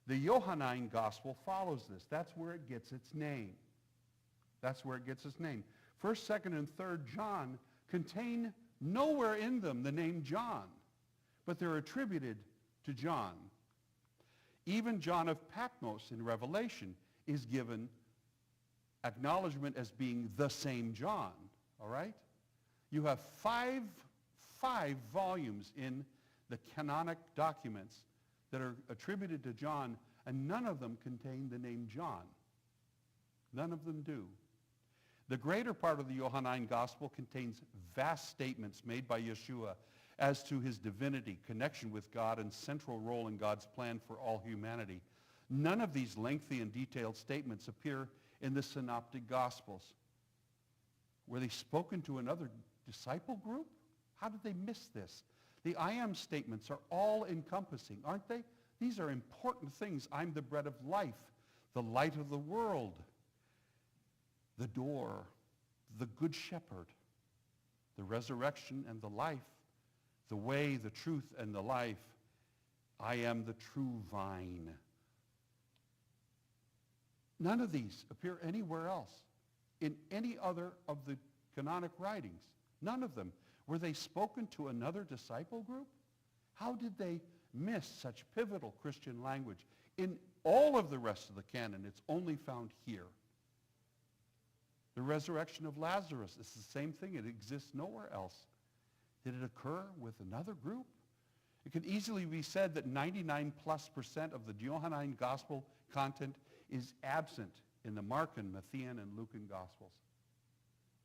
The Johannine gospel follows this. That's where it gets its name. That's where it gets its name. 1st, 2nd, and 3rd John contain nowhere in them the name John, but they're attributed to John. Even John of Patmos in Revelation is given acknowledgement as being the same John, all right? You have five volumes in the canonic documents that are attributed to John, and none of them contain the name John. None of them do. The greater part of the Johannine Gospel contains vast statements made by Yeshua as to his divinity, connection with God, and central role in God's plan for all humanity. None of these lengthy and detailed statements appear in the Synoptic Gospels. Were they spoken to another disciple group? How did they miss this? The I am statements are all encompassing, aren't they? These are important things. I'm the bread of life, the light of the world, the door, the good shepherd, the resurrection and the life, the way, the truth, and the life. I am the true vine. None of these appear anywhere else in any other of the canonic writings. None of them. Were they spoken to another disciple group? How did they miss such pivotal Christian language? In all of the rest of the canon, it's only found here. The resurrection of Lazarus is the same thing. It exists nowhere else. Did it occur with another group? It could easily be said that 99+% of the Johannine Gospel content is absent in the Markan, Matthean, and Lucan Gospels.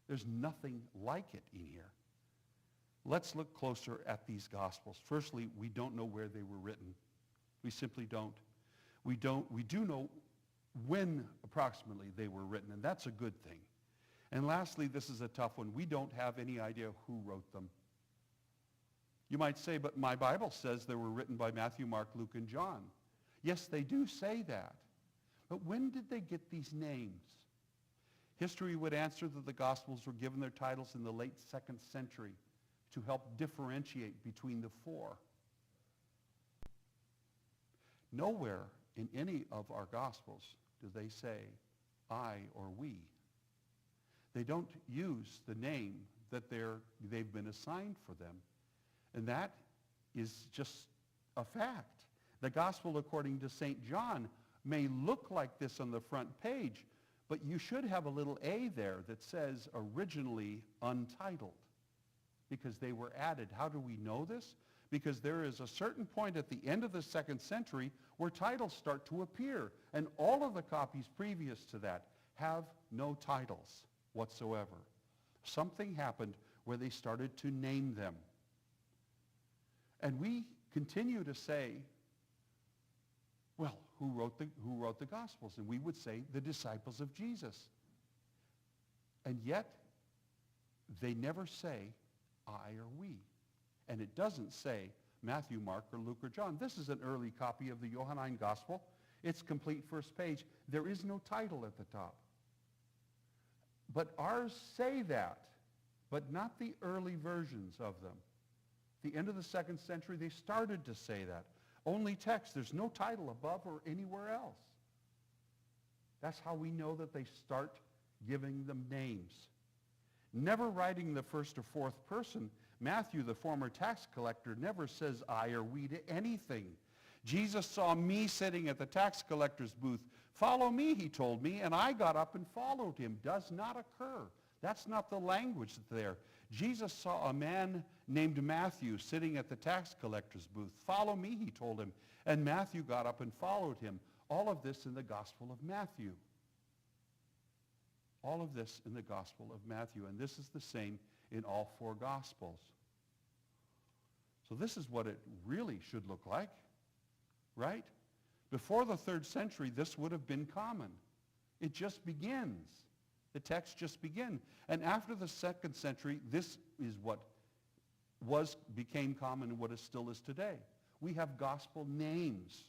There's nothing like it in here. Let's look closer at these Gospels. Firstly, we don't know where they were written. We simply don't. We do know when approximately they were written, and that's a good thing. And lastly, this is a tough one. We don't have any idea who wrote them. You might say, but my Bible says they were written by Matthew, Mark, Luke, and John. Yes, they do say that. But when did they get these names? History would answer that the Gospels were given their titles in the late 2nd century to help differentiate between the four. Nowhere in any of our Gospels do they say I or we. They don't use the name that they've been assigned for them. And that is just a fact. The Gospel according to St. John may look like this on the front page, but you should have a little A there that says originally untitled, because they were added. How do we know this? because there is a certain point at the end of the 2nd century where titles start to appear. And all of the copies previous to that have no titles whatsoever. Something happened where they started to name them. And we continue to say, well, who wrote the Gospels? And we would say the disciples of Jesus. And yet, they never say I or we. And it doesn't say Matthew, Mark, or Luke, or John. This is an early copy of the Johannine Gospel. It's complete first page. There is no title at the top. But ours say that, but not the early versions of them. At the end of the 2nd century, they started to say that. Only text. There's no title above or anywhere else. That's how we know that they start giving them names. Never writing the first or fourth person, Matthew, the former tax collector, never says I or we to anything. Jesus saw me sitting at the tax collector's booth. Follow me, he told me, and I got up and followed him. Does not occur. That's not the language there. Jesus saw a man named Matthew sitting at the tax collector's booth. Follow me, he told him, and Matthew got up and followed him. All of this in the Gospel of Matthew. All of this in the Gospel of Matthew, and this is the same in all 4 Gospels. So this is what it really should look like, right? Before the 3rd century, this would have been common. It just begins. The text just begin. And after the 2nd century, this is what became common and what it still is today. We have gospel names,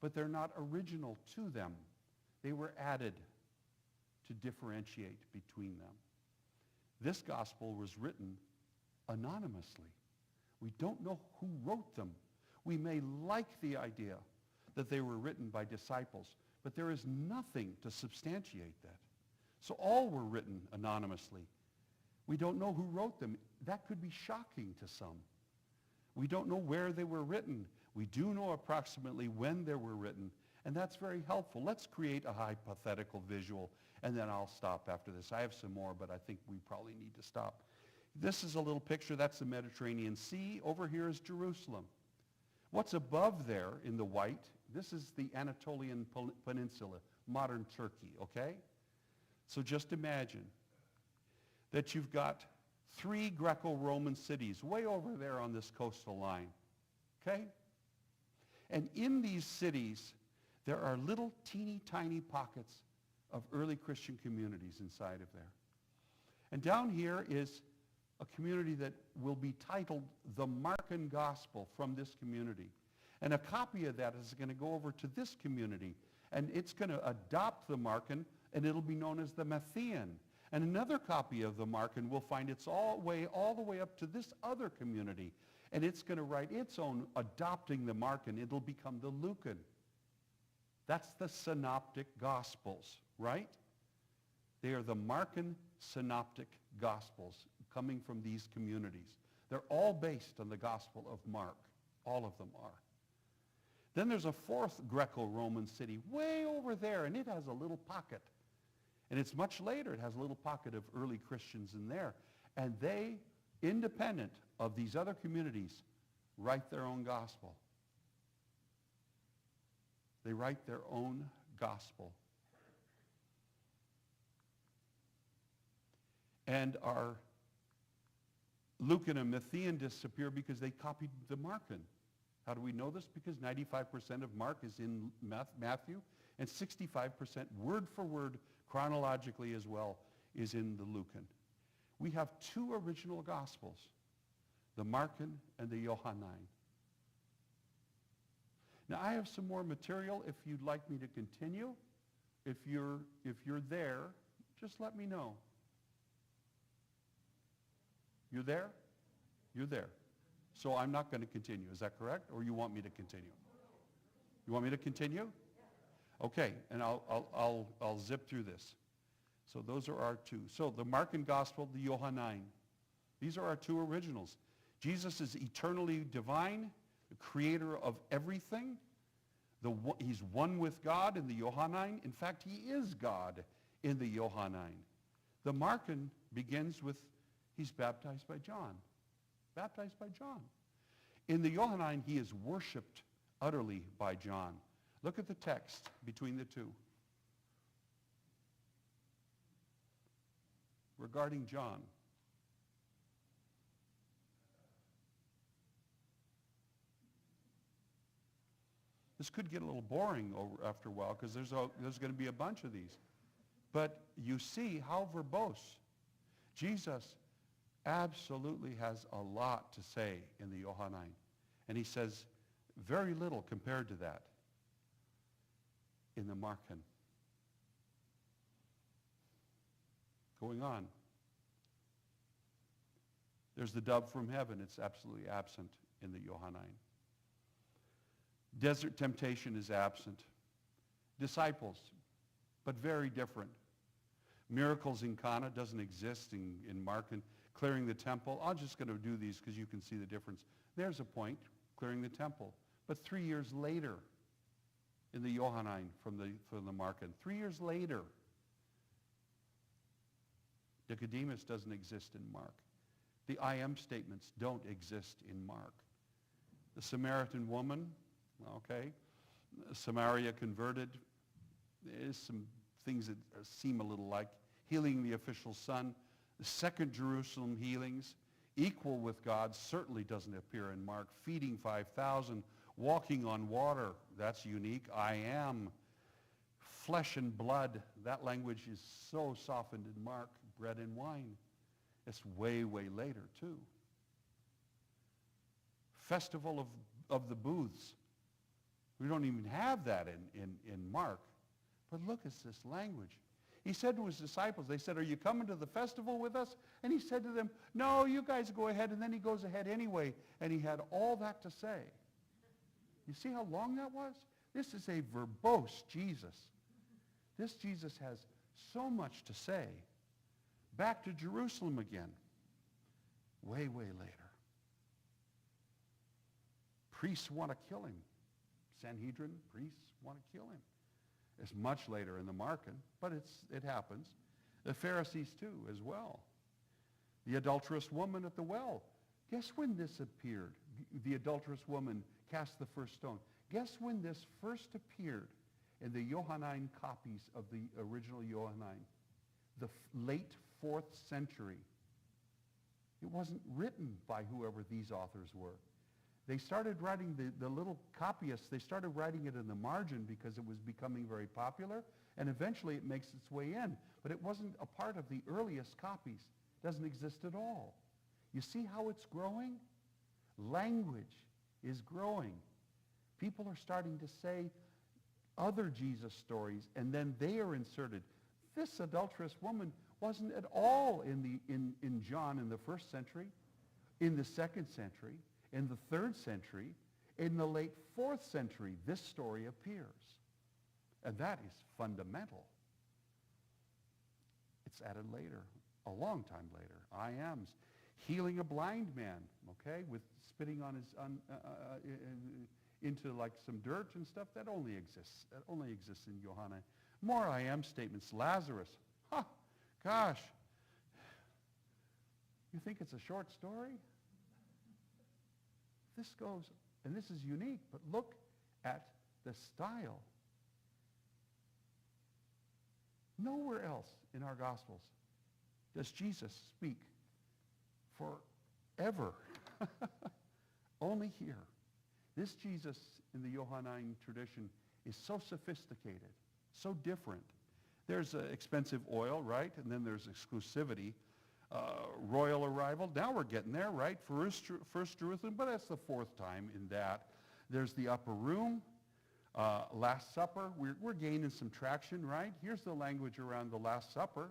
but they're not original to them. They were added to differentiate between them. This gospel was written anonymously. We don't know who wrote them. We may like the idea that they were written by disciples, but there is nothing to substantiate that. So all were written anonymously. We don't know who wrote them. That could be shocking to some. We don't know where they were written. We do know approximately when they were written, and that's very helpful. Let's create a hypothetical visual, and then I'll stop after this. I have some more, but I think we probably need to stop. This is a little picture. That's the Mediterranean Sea. Over here is Jerusalem. What's above there in the white, this is the Anatolian Peninsula, modern Turkey, okay? So just imagine that you've got 3 Greco-Roman cities way over there on this coastal line, okay? And in these cities, there are little teeny tiny pockets of early Christian communities inside of there. And down here is a community that will be titled the Markan Gospel from this community. And a copy of that is going to go over to this community. And it's going to adopt the Markan, and it'll be known as the Matthean. And another copy of the Markan will find its all the way up to this other community. And it's going to write its own adopting the Markan. It'll become the Lucan. That's the Synoptic Gospels, right? They are the Markan Synoptic Gospels coming from these communities. They're all based on the Gospel of Mark. All of them are. Then there's a 4th Greco-Roman city way over there, and it has a little pocket. And it's much later. It has a little pocket of early Christians in there. And they, independent of these other communities, write their own gospel. They write their own gospel. And our Lucan and Matthean disappear because they copied the Markan. How do we know this? Because 95% of Mark is in Matthew, and 65% word for word, chronologically as well, is in the Lucan. We have 2 original Gospels, the Markan and the Johannine. Now, I have some more material if you'd like me to continue. If you're there, just let me know. You there? You're there. So I'm not going to continue. Is that correct? Or you want me to continue? You want me to continue? Okay, and I'll zip through this. So those are our 2. So the Markan Gospel, the Johannine. These are our 2 originals. Jesus is eternally divine, the creator of everything. He's one with God in the Johannine. In fact, he is God in the Johannine. The Markan begins with, he's baptized by John. Baptized by John. In the Johannine, he is worshipped utterly by John. Look at the text between the two. Regarding John. This could get a little boring after a while because there's going to be a bunch of these. But you see how verbose. Jesus absolutely has a lot to say in the Johannine. And he says very little compared to that in the Markan. Going on. There's the dove from heaven. It's absolutely absent in the Johannine. Desert temptation is absent. Disciples, but very different. Miracles in Cana doesn't exist in Markan. Clearing the temple. I'm just going to do these because you can see the difference. There's a point, clearing the temple. But 3 years later, in the Johannine from the Markan, 3 years later, Nicodemus doesn't exist in Mark. The I am statements don't exist in Mark. The Samaritan woman, okay, Samaria converted. There's some things that seem a little like healing the official son. The second Jerusalem healings, equal with God, certainly doesn't appear in Mark. Feeding 5,000, walking on water, that's unique. I am. Flesh and blood, that language is so softened in Mark. Bread and wine. It's way, way later, too. Festival of the booths. We don't even have that in Mark. But look at this language. He said to his disciples, they said, are you coming to the festival with us? And he said to them, no, you guys go ahead. And then he goes ahead anyway. And he had all that to say. You see how long that was? This is a verbose Jesus. This Jesus has so much to say. Back to Jerusalem again. Way, way later. Priests want to kill him. Sanhedrin, priests want to kill him. It's much later in the Markan, but it happens. The Pharisees too, as well. The adulterous woman at the well. Guess when this appeared? The adulterous woman cast the first stone. Guess when this first appeared in the Johannine copies of the original Johannine? The late 4th century. It wasn't written by whoever these authors were. They started writing, the little copyists, they started writing it in the margin because it was becoming very popular, and eventually it makes its way in. But it wasn't a part of the earliest copies. It doesn't exist at all. You see how it's growing? Language is growing. People are starting to say other Jesus stories, and then they are inserted. This adulterous woman wasn't at all in John in the 1st century, in the 2nd century, in the 3rd century, in the late 4th century, this story appears. And that is fundamental. It's added later, a long time later. I am healing a blind man, okay, with spitting on his into like some dirt and stuff. That only exists. That only exists in Johannine. More I am statements. Lazarus. Kaasch. You think it's a short story? This goes, and this is unique, but look at the style. Nowhere else in our Gospels does Jesus speak forever. Only here. This Jesus in the Johannine tradition is so sophisticated, so different. There's expensive oil, right? And then there's exclusivity. Royal arrival. Now we're getting there, right? First Jerusalem, but that's the 4th time in that. There's the upper room. Last Supper. We're gaining some traction, right? Here's the language around the Last Supper.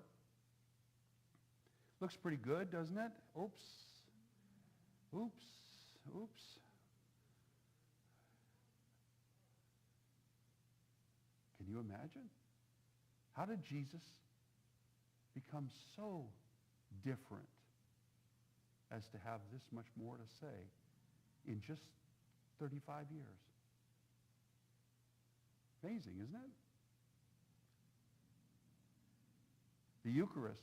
Looks pretty good, doesn't it? Oops. Oops. Oops. Can you imagine? How did Jesus become so different as to have this much more to say in just 35 years? Amazing, isn't it? The Eucharist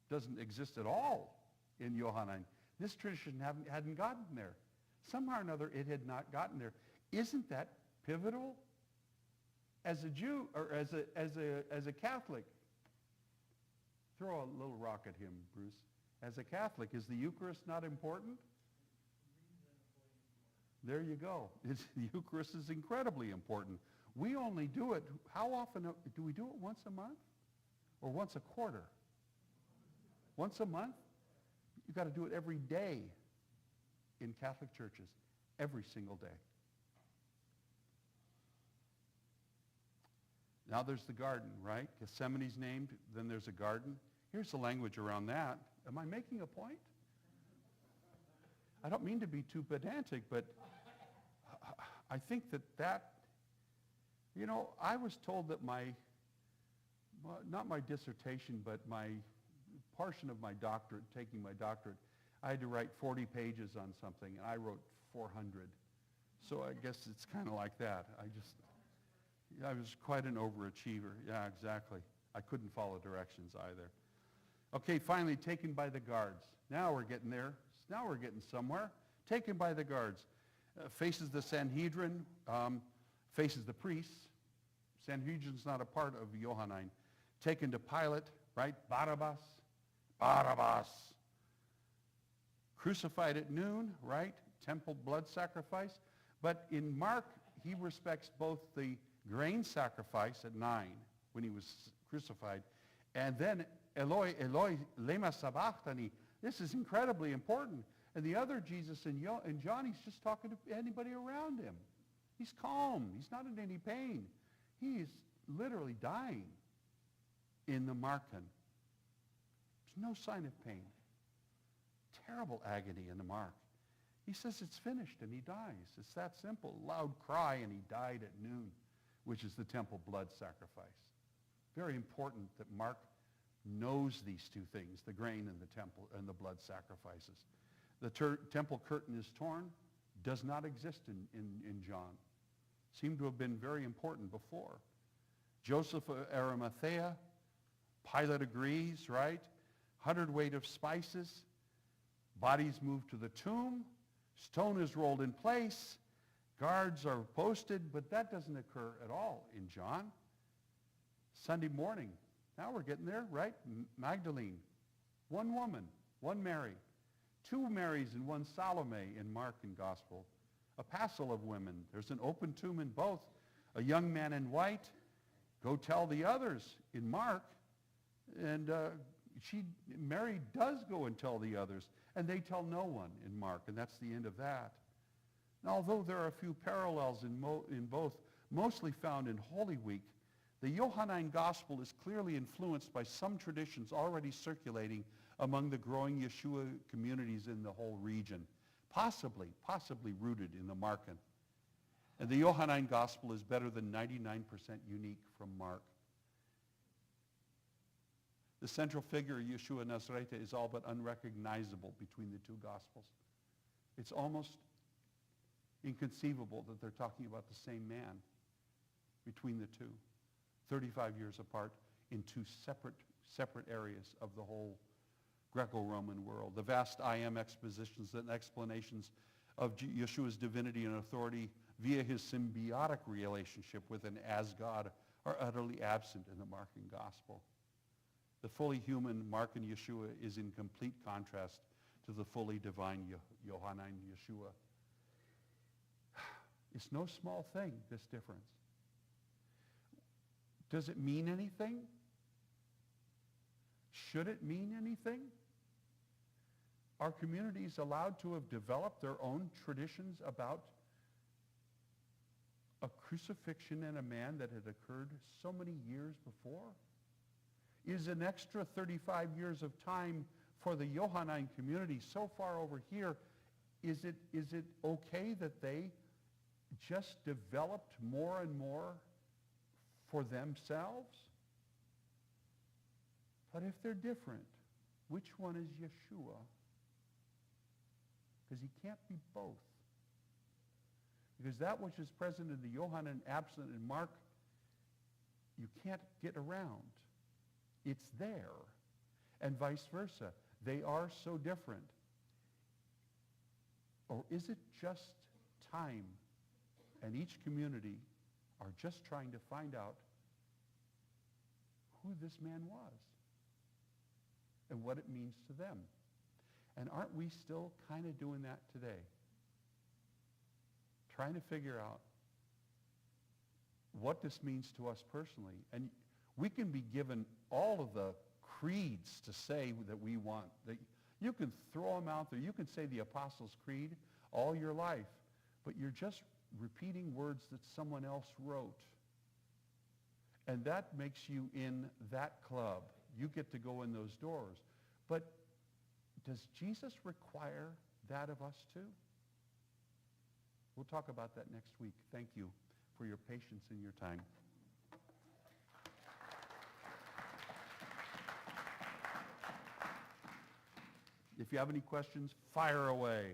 doesn't exist at all in Johannine. This tradition hadn't gotten there. Somehow or another, it had not gotten there. Isn't that pivotal? As a Jew, or as a Catholic, throw a little rock at him, Bruce. As a Catholic, is the Eucharist not important? There you go. The Eucharist is incredibly important. We only do it, how often do we do it? Once a month? Or once a quarter? Once a month? You've got to do it every day in Catholic churches, every single day. Now there's the garden, right? Gethsemane's named, then there's a garden. Here's the language around that. Am I making a point? I don't mean to be too pedantic, but I think that, you know, I was told that not my dissertation, but my portion of my doctorate, taking my doctorate, I had to write 40 pages on something, and I wrote 400. So I guess it's kind of like that. I was quite an overachiever. Yeah, exactly. I couldn't follow directions either. Okay, finally, taken by the guards. Now we're getting there. Now we're getting somewhere. Taken by the guards. Faces the Sanhedrin, faces the priests. Sanhedrin's not a part of Johannine. Taken to Pilate, right? Barabbas. Crucified at noon, right? Temple blood sacrifice. But in Mark, he respects both the grain sacrifice at 9 when he was crucified, and then Eloi, Eloi, lema sabachthani. This is incredibly important. And the other Jesus in John, he's just talking to anybody around him. He's calm. He's not in any pain. He is literally dying in the Markan. There's no sign of pain. Terrible agony in the Mark. He says it's finished and he dies. It's that simple. Loud cry and he died at noon, which is the temple blood sacrifice. Very important that Mark knows these two things, the grain and the temple and the blood sacrifices. The temple curtain is torn, does not exist in John. Seemed to have been very important before. Joseph of Arimathea, Pilate agrees, right? 100 of spices, bodies moved to the tomb, stone is rolled in place, guards are posted, but that doesn't occur at all in John. Sunday morning, now we're getting there, right? Magdalene, one woman, one Mary, two Marys and one Salome in Mark and Gospel, a passel of women. There's an open tomb in both. A young man in white, go tell the others in Mark, and Mary does go and tell the others, and they tell no one in Mark, and that's the end of that. And although there are a few parallels in both, mostly found in Holy Week, the Johannine Gospel is clearly influenced by some traditions already circulating among the growing Yeshua communities in the whole region, possibly rooted in the Markan. And the Johannine Gospel is better than 99% unique from Mark. The central figure, Yeshua Nazareta, is all but unrecognizable between the two Gospels. It's almost inconceivable that they're talking about the same man between the two, 35 years apart in two separate areas of the whole Greco-Roman world. The vast I am expositions and explanations of Yeshua's divinity and authority via his symbiotic relationship with an as-God are utterly absent in the Markan Gospel. The fully human Markan Yeshua is in complete contrast to the fully divine Johannine Yeshua. It's no small thing, this difference. Does it mean anything? Should it mean anything? Are communities allowed to have developed their own traditions about a crucifixion in a man that had occurred so many years before? Is an extra 35 years of time for the Johannine community so far over here, is it okay that they just developed more and more for themselves? But if they're different, which one is Yeshua? Because he can't be both. Because that which is present in the Johannine, absent in Mark, you can't get around. It's there. And vice versa. They are so different. Or is it just time and each community are just trying to find out who this man was and what it means to them? And aren't we still kind of doing that today? Trying to figure out what this means to us personally. And we can be given all of the creeds to say that we want. You can throw them out there. You can say the Apostles' Creed all your life, but you're just repeating words that someone else wrote. And that makes you in that club. You get to go in those doors. But does Jesus require that of us too? We'll talk about that next week. Thank you for your patience and your time. If you have any questions, fire away.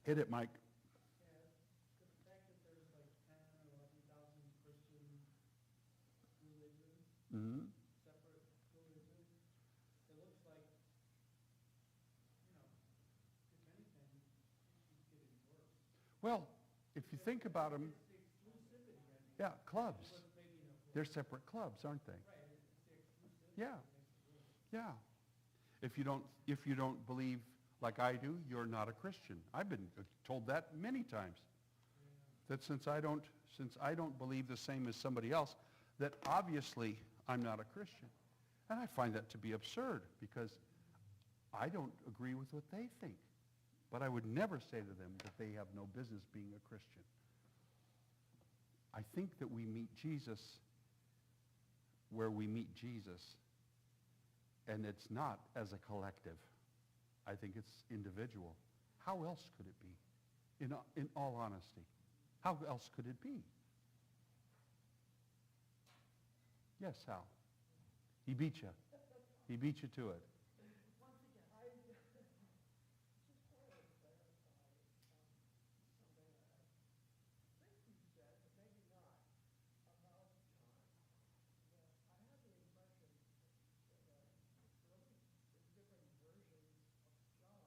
Hit it, Mike. The fact that there's like 10 or 11,000 Christian religions, Mm-hmm. separate religions, it looks like, if anything, it's getting worse. Well, if you think about them, It's the exclusivity, I think. yeah, clubs. What's making it worse. They're separate clubs, aren't they? Right, it's the exclusivity Yeah. that makes it worse. Yeah. If you don't believe like I do, you're not a Christian. I've been told that many times. That since I don't believe the same as somebody else, that obviously I'm not a Christian. And I find that to be absurd because I don't agree with what they think. But I would never say to them that they have no business being a Christian. I think that we meet Jesus where we meet Jesus. And it's not as a collective. I think it's individual. How else could it be? In all honesty. How else could it be? Yes, Hal. He beat you. He beat you to it. Once again, I just want to clarify something I think you said, but maybe not, about John. That I have the impression that really there's different versions of John.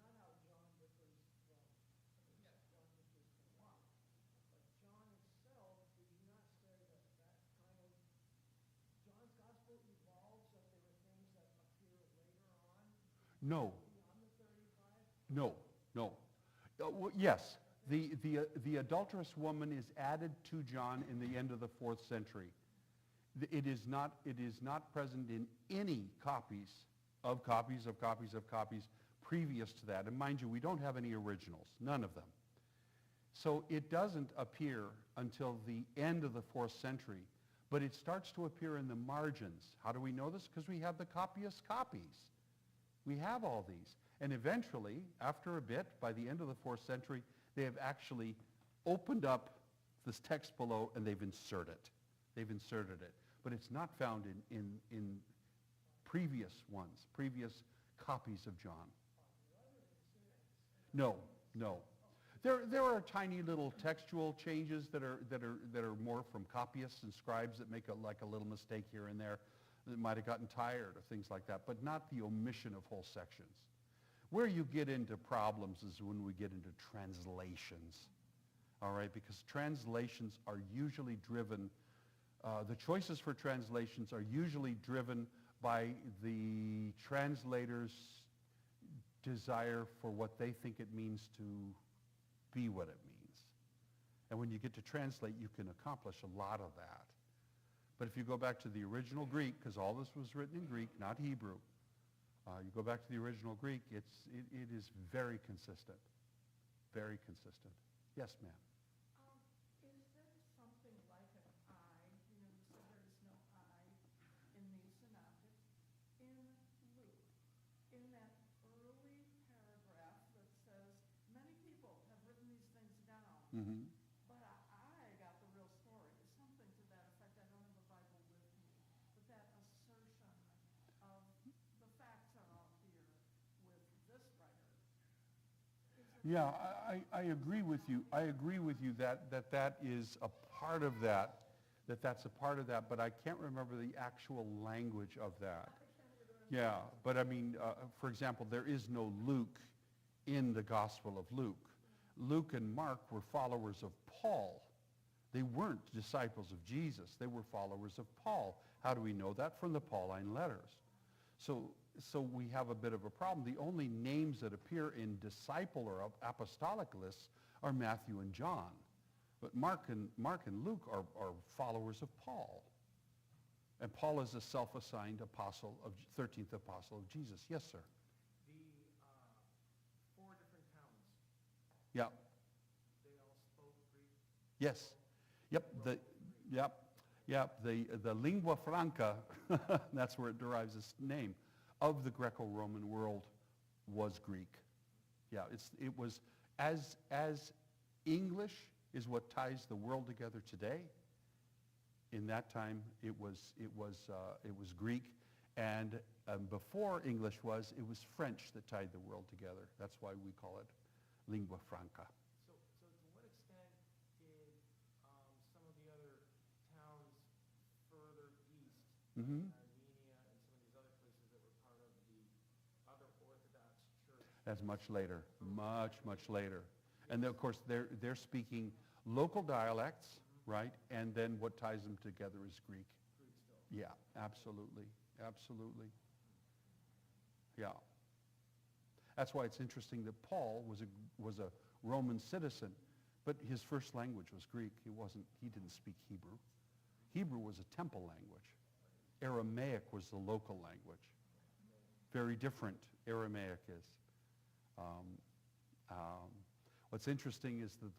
Not how John differs from, yes, John differs from one. But John himself, did you not say that that kind of, John's gospel evolves, that there were things that appear later on? No. Beyond the 35? No. Well, yes. The adulterous woman is added to John in the end of the 4th century. It is not present in any copies previous to that. And mind you, we don't have any originals, none of them. So it doesn't appear until the end of the 4th century, but it starts to appear in the margins. How do we know this? Because we have the copyist copies. We have all these. And eventually, after a bit, by the end of the 4th century, they have actually opened up this text below and they've inserted it. But it's not found in previous ones, previous copies of John. No. There are tiny little textual changes that are more from copyists and scribes that make a little mistake here and there that might have gotten tired or things like that, but not the omission of whole sections. Where you get into problems is when we get into translations, all right? Because translations are usually driven, the choices for translations are usually driven by the translator's desire for what they think it means to be what it means. And when you get to translate, you can accomplish a lot of that. But if you go back to the original Greek, because all this was written in Greek, not Hebrew, you go back to the original Greek, it is very consistent. Very consistent. Yes, ma'am. Is there something like an I, you said there is no I in these synoptics, in Luke, in that early paragraph that says, many people have written these things down, Mm-hmm. but I got the real story, something to that effect. I don't have a Bible with me, but that assertion of the facts are all here with this writer. Yeah, I agree with you. I agree with you that is a part of that, that's a part of that, but I can't remember the actual language of that. Yeah, but I mean, for example, there is no Luke in the Gospel of Luke. Luke and Mark were followers of Paul. They weren't disciples of Jesus. They were followers of Paul. How do we know that? From the Pauline letters. So we have a bit of a problem. The only names that appear in disciple or apostolic lists are Matthew and John. But Mark and Luke are followers of Paul. And Paul is a self-assigned apostle, 13th apostle of Jesus. Yes, sir. The 4 different towns, Yeah. they all spoke Greek? Yes. The lingua franca, that's where it derives its name, of the Greco-Roman world was Greek. Yeah, it was as English is what ties the world together today. In that time, it was Greek, and before English it was French that tied the world together. That's why we call it lingua franca. So to what extent did some of the other towns further east, Mm-hmm. Armenia and some of these other places that were part of the other Orthodox Church? That's much later, much later. And then, of course, they're speaking local dialects, right? And then what ties them together is Greek. Greek still. Yeah, absolutely. Yeah. That's why it's interesting that Paul was a Roman citizen, but his first language was Greek. He didn't speak Hebrew. Hebrew was a temple language. Aramaic was the local language. Very different Aramaic is. What's interesting is that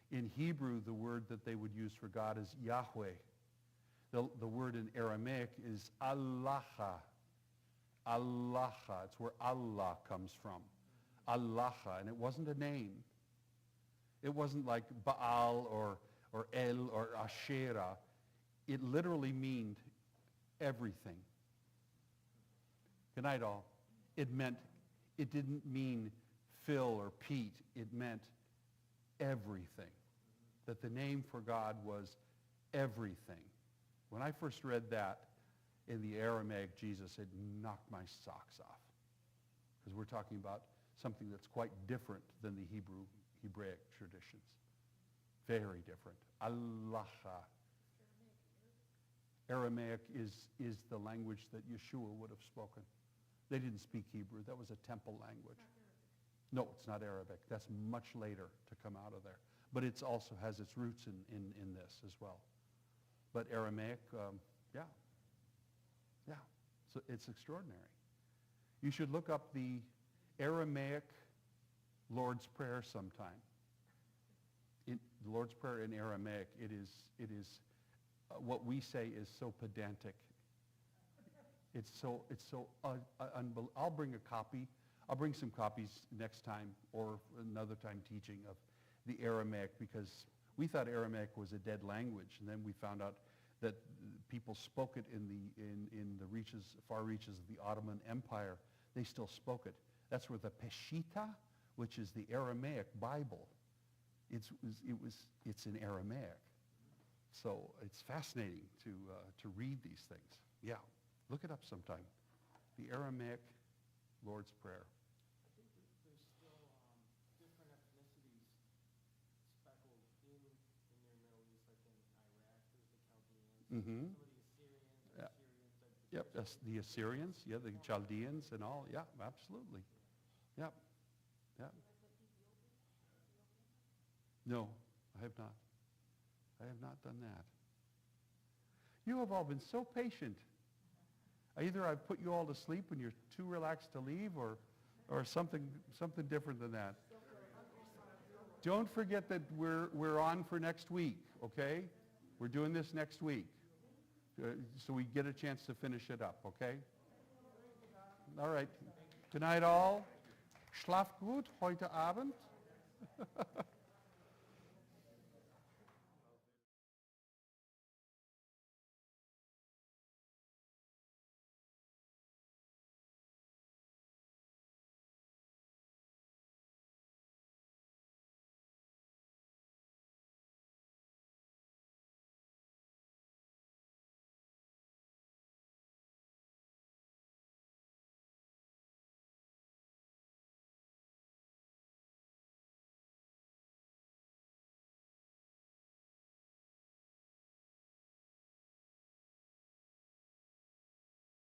in Hebrew, the word that they would use for God is Yahweh. The word in Aramaic is Allaha. Allaha. It's where Allah comes from. Allaha. And it wasn't a name. It wasn't like Baal or El or Asherah. It literally meant everything. Good night, all. It didn't mean Phil or Pete. It meant everything. That the name for God was everything. When I first read that in the Aramaic Jesus, it knocked my socks off. Because we're talking about something that's quite different than the Hebraic traditions. Very different. Allaha. Aramaic is the language that Yeshua would have spoken. They didn't speak Hebrew. That was a temple language. No, it's not Arabic. That's much later to come out of there. But it also has its roots in this as well. But Aramaic, yeah. So it's extraordinary. You should look up the Aramaic Lord's Prayer sometime. The Lord's Prayer in Aramaic, it is what we say is so pedantic. It's so unbelievable. I'll bring a copy. I'll bring some copies next time or another time teaching of the Aramaic, because we thought Aramaic was a dead language, and then we found out that people spoke it in the far reaches of the Ottoman Empire. They still spoke it. That's where the Peshitta, which is the Aramaic Bible, it's in Aramaic. So it's fascinating to read these things. Yeah, look it up sometime. The Aramaic Lord's Prayer. I think there's still different ethnicities speckled in the Middle East, like in Iraq, there's the Chaldeans, Mm-hmm. some of the Assyrians, Yeah. Yep. Yep, that's the Assyrians, yeah, the Chaldeans and all. Yeah, absolutely. Yep. No, I have not. I have not done that. You have all been so patient. Either I've put you all to sleep when you're too relaxed to leave, or something different than that. Don't forget that we're on for next week, okay? We're doing this next week. So we get a chance to finish it up, okay? All right. Good night, all. Schlaf gut heute Abend.